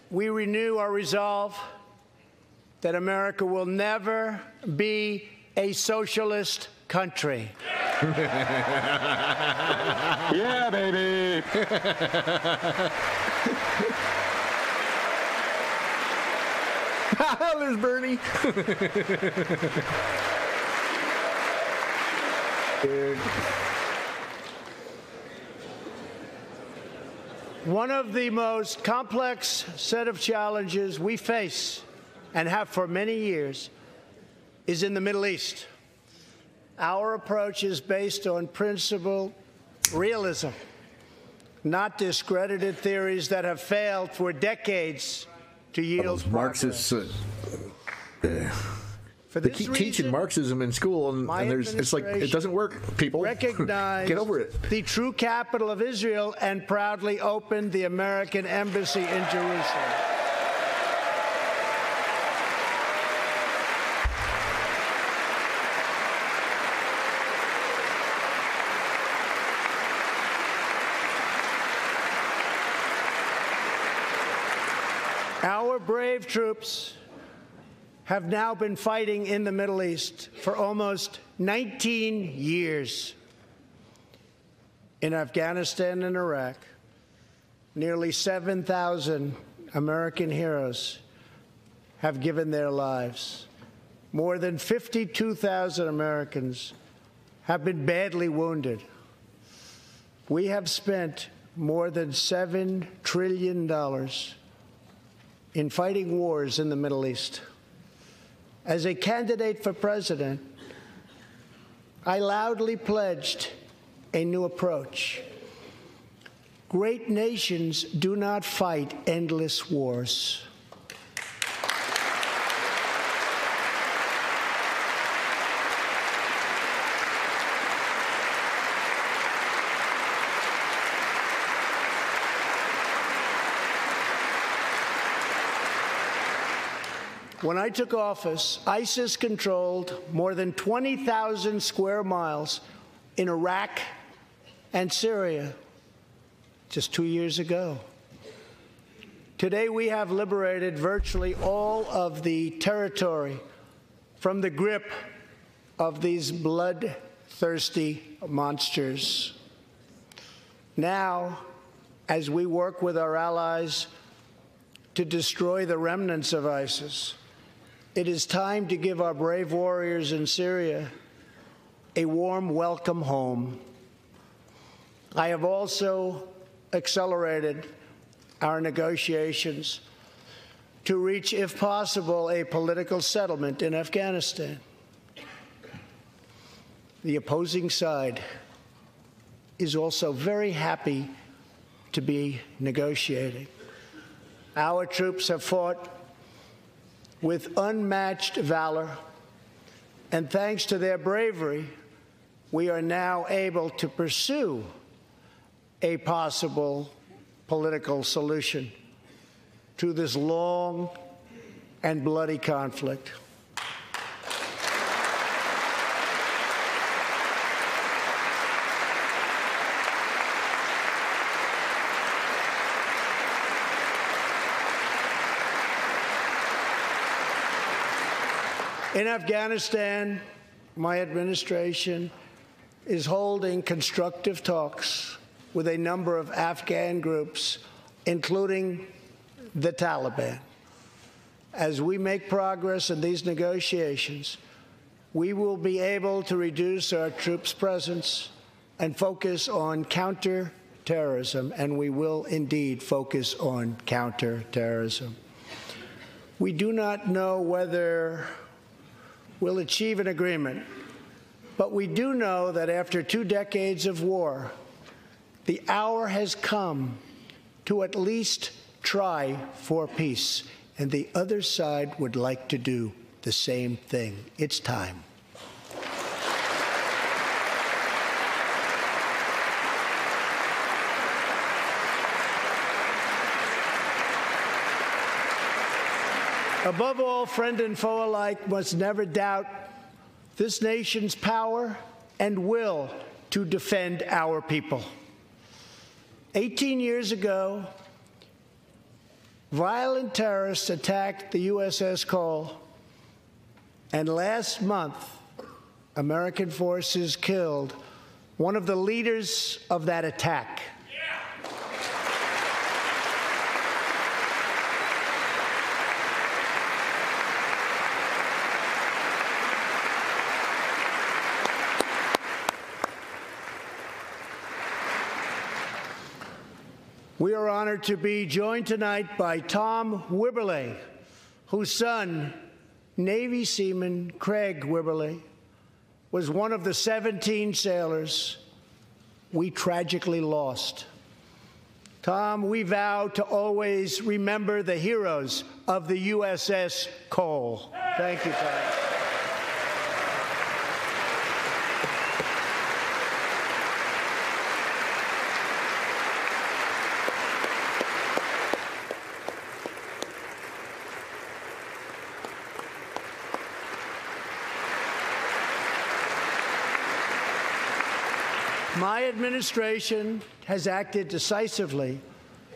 we renew our resolve that America will never be a socialist country. Yeah, baby. There's Bernie. Dude. One of the most complex set of challenges we face and have for many years is in the Middle East. Our approach is based on principled realism, not discredited theories that have failed for decades to yield Marxists. They keep teaching Marxism in school, and it's like it doesn't work. People recognize get over it. The true capital of Israel and proudly opened the American embassy in Jerusalem. Our brave troops have now been fighting in the Middle East for almost 19 years. In Afghanistan and Iraq, nearly 7,000 American heroes have given their lives. More than 52,000 Americans have been badly wounded. We have spent more than $7 trillion in fighting wars in the Middle East. As a candidate for president, I loudly pledged a new approach. Great nations do not fight endless wars. When I took office, ISIS controlled more than 20,000 square miles in Iraq and Syria just 2 years ago. Today, we have liberated virtually all of the territory from the grip of these bloodthirsty monsters. Now, as we work with our allies to destroy the remnants of ISIS, it is time to give our brave warriors in Syria a warm welcome home. I have also accelerated our negotiations to reach, if possible, a political settlement in Afghanistan. The opposing side is also very happy to be negotiating. Our troops have fought with unmatched valor, and thanks to their bravery, we are now able to pursue a possible political solution to this long and bloody conflict. In Afghanistan, my administration is holding constructive talks with a number of Afghan groups, including the Taliban. As we make progress in these negotiations, we will be able to reduce our troops' presence and focus on counterterrorism, and we will indeed focus on counterterrorism. We do not know whether we'll achieve an agreement, but we do know that after 2 decades of war, the hour has come to at least try for peace, and the other side would like to do the same thing. It's time. Above all, friend and foe alike must never doubt this nation's power and will to defend our people. 18 years ago, violent terrorists attacked the USS Cole, and last month, American forces killed one of the leaders of that attack. We are honored to be joined tonight by Tom Wibberley, whose son, Navy seaman Craig Wibberley, was one of the 17 sailors we tragically lost. Tom, we vow to always remember the heroes of the USS Cole. Thank you, Tom. My administration has acted decisively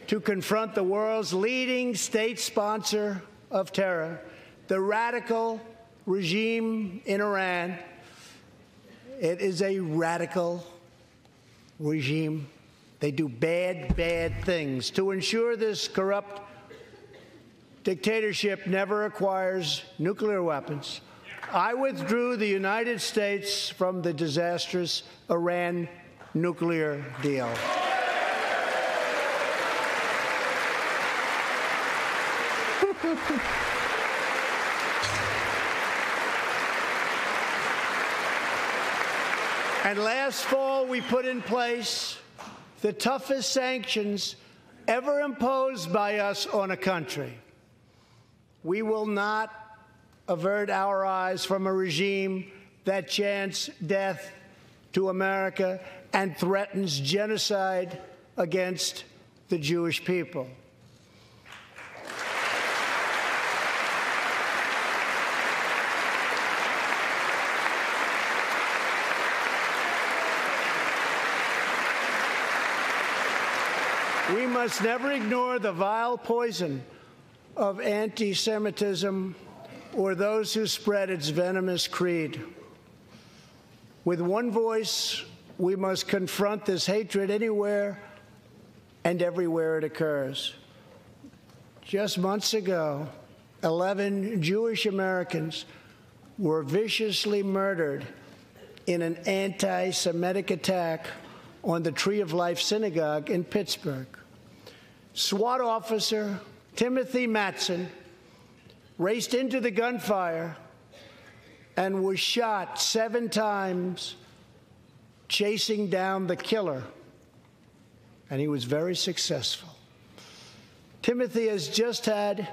to confront the world's leading state sponsor of terror, the radical regime in Iran. It is a radical regime. They do bad, bad things. To ensure this corrupt dictatorship never acquires nuclear weapons, I withdrew the United States from the disastrous Iran nuclear deal. And last fall, we put in place the toughest sanctions ever imposed by us on a country. We will not avert our eyes from a regime that chants death to America and threatens genocide against the Jewish people. We must never ignore the vile poison of anti-Semitism or those who spread its venomous creed. With one voice, we must confront this hatred anywhere and everywhere it occurs. Just months ago, 11 Jewish Americans were viciously murdered in an anti-Semitic attack on the Tree of Life Synagogue in Pittsburgh. SWAT officer Timothy Mattson raced into the gunfire and was shot 7 times chasing down the killer, and he was very successful. Timothy has just had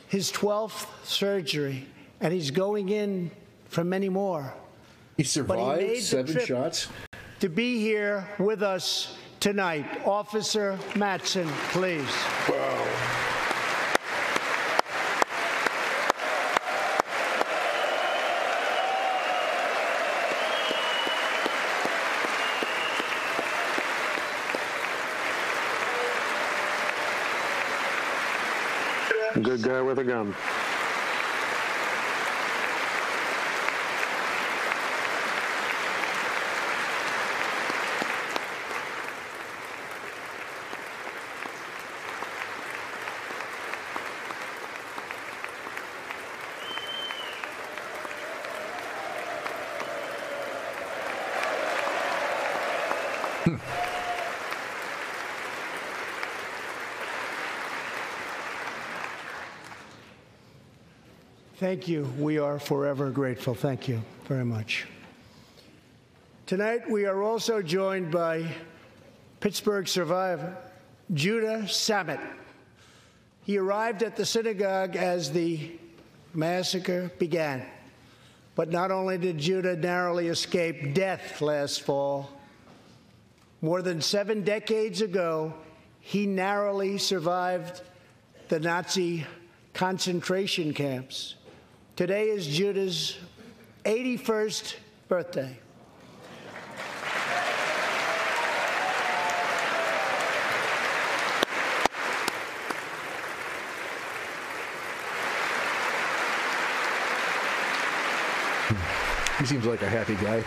his 12th surgery, and he's going in for many more. He survived 7 shots? To be here with us tonight. Officer Mattson, please. Wow. Good guy with a gun. Thank you. We are forever grateful. Thank you very much. Tonight, we are also joined by Pittsburgh survivor, Judah Samet. He arrived at the synagogue as the massacre began. But not only did Judah narrowly escape death last fall, more than 7 decades ago, he narrowly survived the Nazi concentration camps. Today is Judah's 81st birthday. He seems like a happy guy.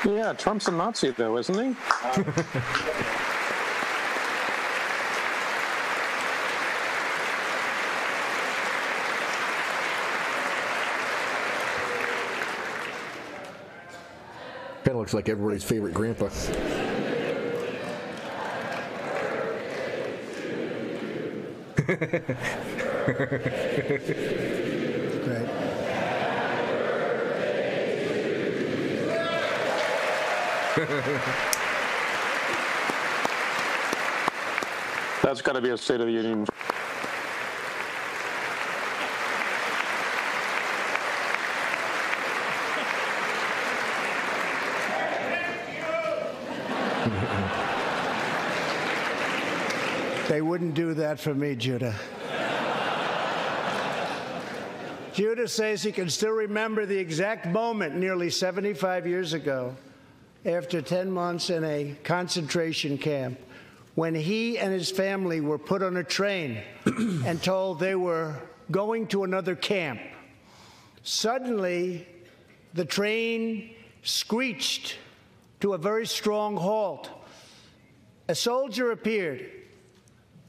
Yeah, Trump's a Nazi, though, isn't he? Kind of looks like everybody's favorite grandpa. Great. That's got to be a State of the Union. They wouldn't do that for me, Judah. Judah says he can still remember the exact moment nearly 75 years ago, after 10 months in a concentration camp, when he and his family were put on a train and told they were going to another camp. Suddenly, the train screeched to a very strong halt. A soldier appeared.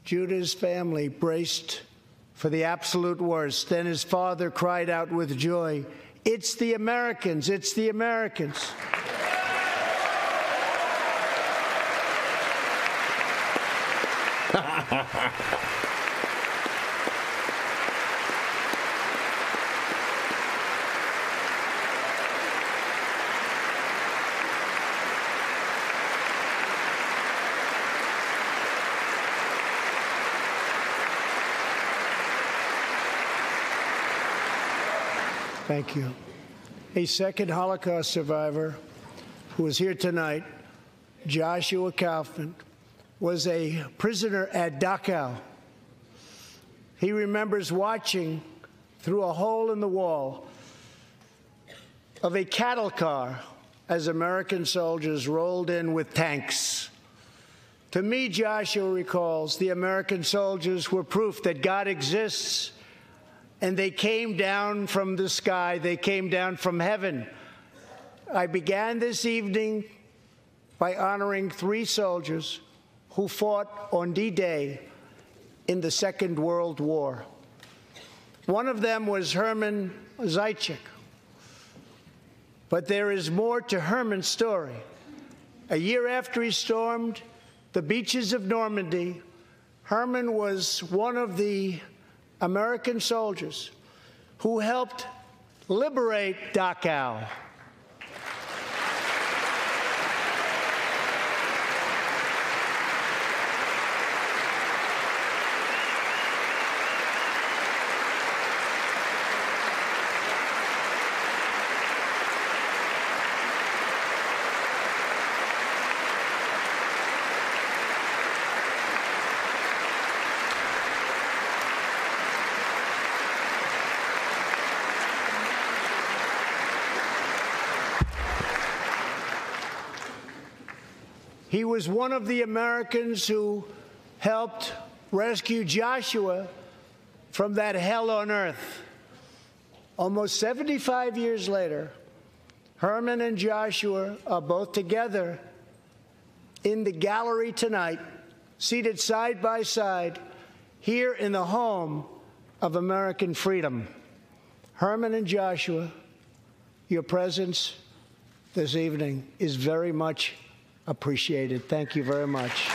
Judah's family braced for the absolute worst. Then his father cried out with joy, "It's the Americans! It's the Americans!" Thank you. A second Holocaust survivor who is here tonight, Joshua Kaufman, was a prisoner at Dachau. He remembers watching through a hole in the wall of a cattle car as American soldiers rolled in with tanks. To me, Joshua recalls, the American soldiers were proof that God exists, and they came down from the sky. They came down from heaven. I began this evening by honoring 3 soldiers who fought on D-Day in the Second World War. One of them was Herman Zaitchik. But there is more to Herman's story. A year after he stormed the beaches of Normandy, Herman was one of the American soldiers who helped liberate Dachau. He was one of the Americans who helped rescue Joshua from that hell on earth. Almost 75 years later, Herman and Joshua are both together in the gallery tonight, seated side by side, here in the home of American freedom. Herman and Joshua, your presence this evening is very much appreciated. Thank you very much.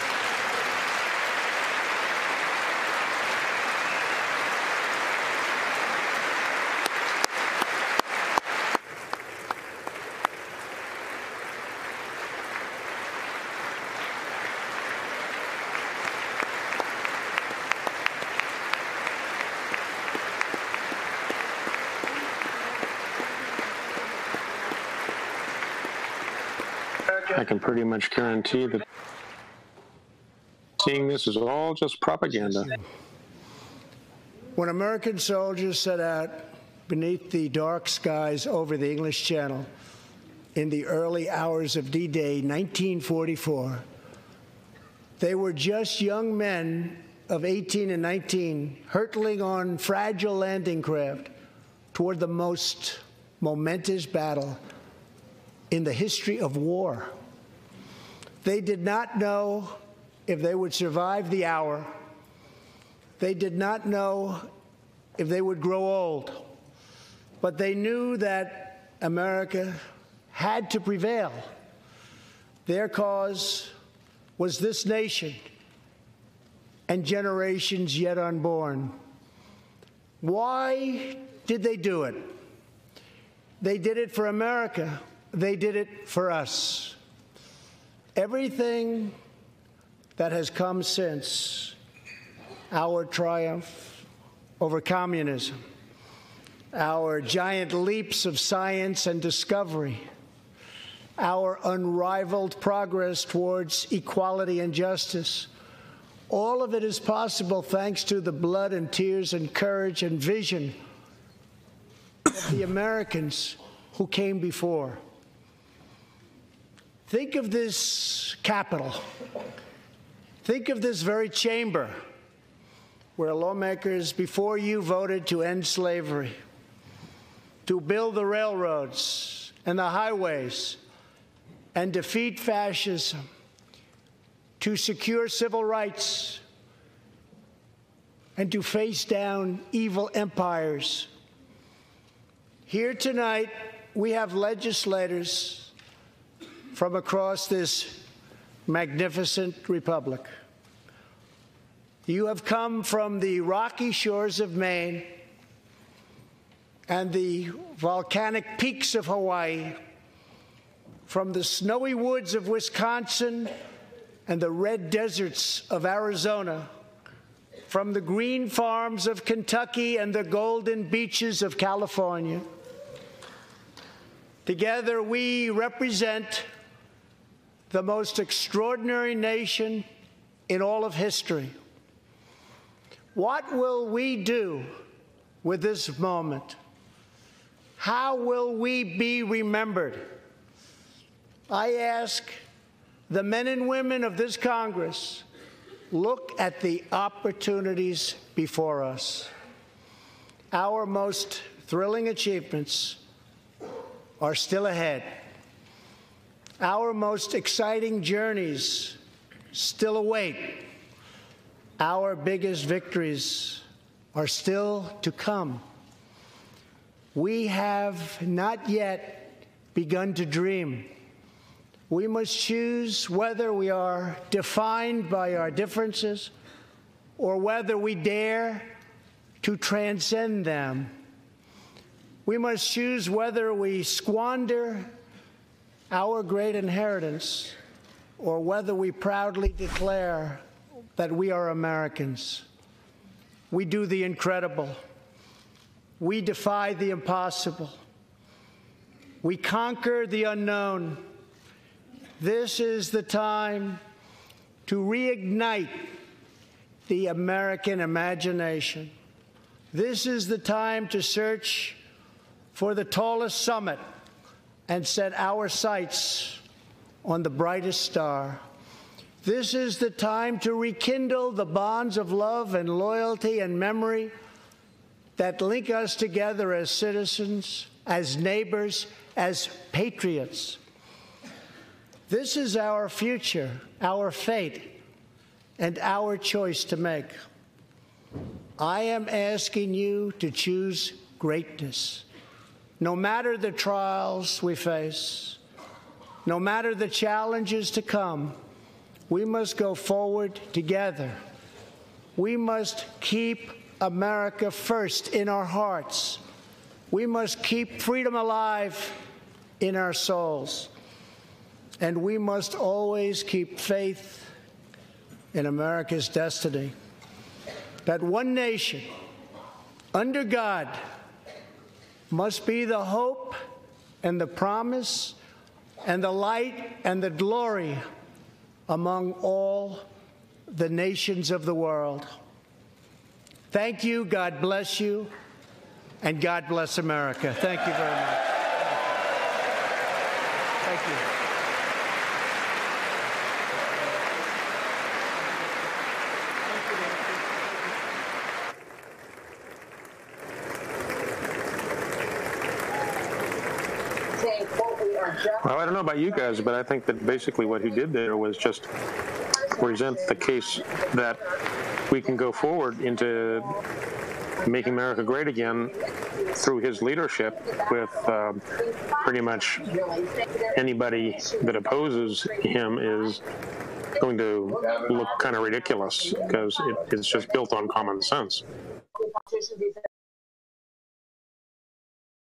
I can pretty much guarantee that seeing this is all just propaganda. When American soldiers set out beneath the dark skies over the English Channel in the early hours of D-Day 1944, they were just young men of 18 and 19 hurtling on fragile landing craft toward the most momentous battle in the history of war. They did not know if they would survive the hour. They did not know if they would grow old. But they knew that America had to prevail. Their cause was this nation and generations yet unborn. Why did they do it? They did it for America. They did it for us. Everything that has come since our triumph over communism, our giant leaps of science and discovery, our unrivaled progress towards equality and justice, all of it is possible thanks to the blood and tears and courage and vision of the Americans who came before. Think of this Capitol. Think of this very chamber where lawmakers before you voted to end slavery, to build the railroads and the highways and defeat fascism, to secure civil rights, and to face down evil empires. Here tonight, we have legislators from across this magnificent republic. You have come from the rocky shores of Maine and the volcanic peaks of Hawaii, from the snowy woods of Wisconsin and the red deserts of Arizona, from the green farms of Kentucky and the golden beaches of California. Together, we represent the most extraordinary nation in all of history. What will we do with this moment? How will we be remembered? I ask the men and women of this Congress, look at the opportunities before us. Our most thrilling achievements are still ahead. Our most exciting journeys still await. Our biggest victories are still to come. We have not yet begun to dream. We must choose whether we are defined by our differences or whether we dare to transcend them. We must choose whether we squander our great inheritance or whether we proudly declare that we are Americans. We do the incredible. We defy the impossible. We conquer the unknown. This is the time to reignite the American imagination. This is the time to search for the tallest summit and set our sights on the brightest star. This is the time to rekindle the bonds of love and loyalty and memory that link us together as citizens, as neighbors, as patriots. This is our future, our fate, and our choice to make. I am asking you to choose greatness. No matter the trials we face, no matter the challenges to come, we must go forward together. We must keep America first in our hearts. We must keep freedom alive in our souls. And we must always keep faith in America's destiny. That one nation, under God, must be the hope and the promise and the light and the glory among all the nations of the world. Thank you, God bless you, and God bless America. Thank you very much. Thank you. Well, I don't know about you guys, but I think that basically what he did there was just present the case that we can go forward into making America great again through his leadership with pretty much anybody that opposes him is going to look kind of ridiculous because it's just built on common sense.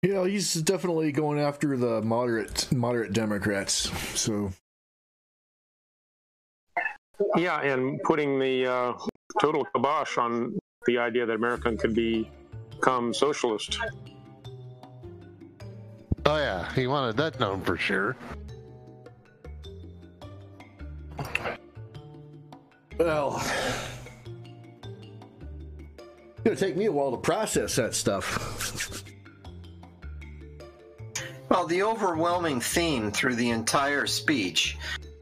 You know, he's definitely going after the moderate Democrats. So, yeah, and putting the total kibosh on the idea that America could become socialist. Oh yeah, he wanted that known for sure. Well, it's gonna take me a while to process that stuff. Well, the overwhelming theme through the entire speech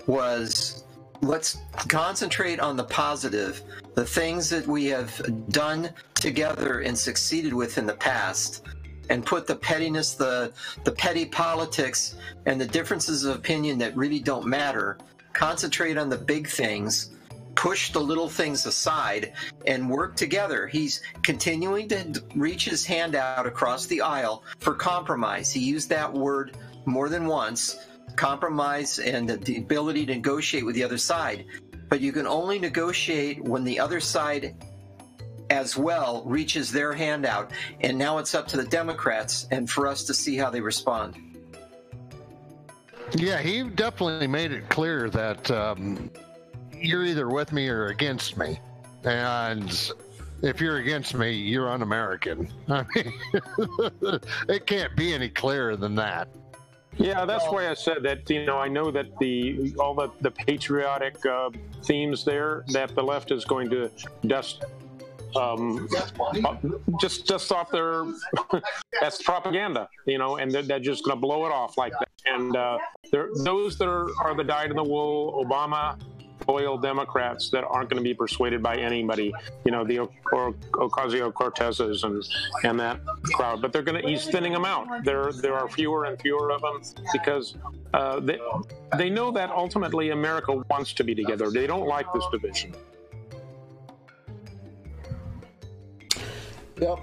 was, let's concentrate on the positive, the things that we have done together and succeeded with in the past, and put the pettiness, the petty politics, and the differences of opinion that really don't matter, concentrate on the big things, push the little things aside, and work together. He's continuing to reach his hand out across the aisle for compromise. He used that word more than once, compromise and the ability to negotiate with the other side. But you can only negotiate when the other side as well reaches their hand out. And now it's up to the Democrats and for us to see how they respond. Yeah, he definitely made it clear that you're either with me or against me. And if you're against me, you're un-American. I mean, it can't be any clearer than that. Yeah, that's why I said that, you know, I know that all the patriotic themes there that the left is going to dust just off their that's propaganda, you know, and they're just going to blow it off like that. And those that are the dyed-in-the-wool Obama loyal Democrats that aren't going to be persuaded by anybody, you know, the Ocasio-Cortezes and that crowd. But he's thinning them out. There are fewer and fewer of them because they know that ultimately America wants to be together. They don't like this division. Yep.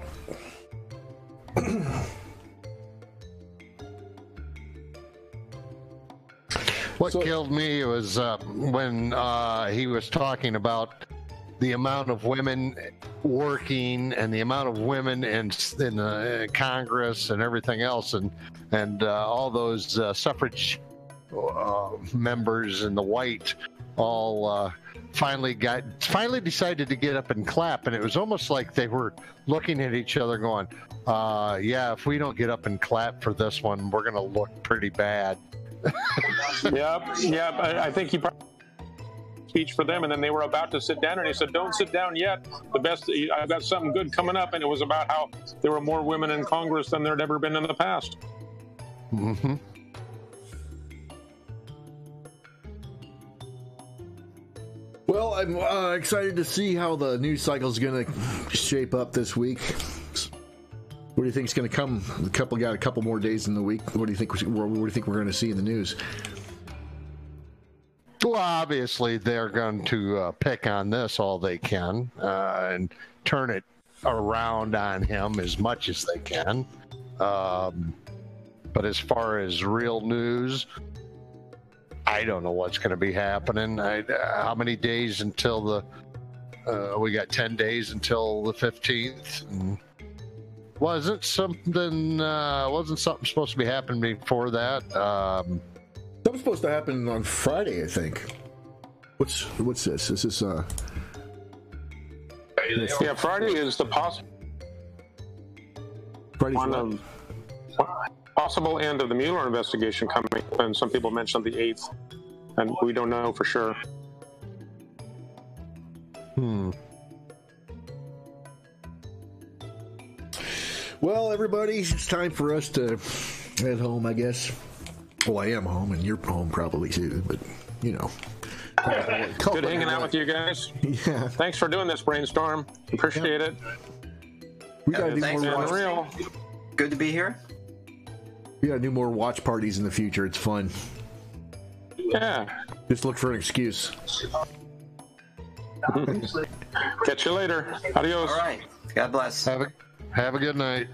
What killed me was when he was talking about the amount of women working and the amount of women in Congress and everything else, and all those suffrage members in the white all finally decided to get up and clap, and it was almost like they were looking at each other going, yeah, if we don't get up and clap for this one, we're going to look pretty bad. Yep. I think he probably speech for them, and then they were about to sit down, and he said, "Don't sit down yet. I've got something good coming up," and it was about how there were more women in Congress than there'd ever been in the past. Mm-hmm. Well, I'm excited to see how the news cycle is going to shape up this week. What do you think is going to come? Got a couple more days in the week. What do you think? What do you think we're going to see in the news? Well, obviously they're going to pick on this all they can and turn it around on him as much as they can. But as far as real news, I don't know what's going to be happening. How many days until we got 10 days until the 15th. And wasn't something supposed to be happening before that? Something's supposed to happen on Friday, I think. What's this? This is yeah, Friday is the possible end of the Mueller investigation coming, and some people mentioned the 8th, and we don't know for sure. Well, everybody, it's time for us to head home, I guess. Well, I am home, and you're home probably too, but, you know. Good hanging out with you guys. Yeah. Thanks for doing this brainstorm. Appreciate it. We gotta do Thanks more for real. Good to be here. We gotta do more watch parties in the future. It's fun. Yeah. Just look for an excuse. Catch you later. Adios. All right. God bless. Have a good night.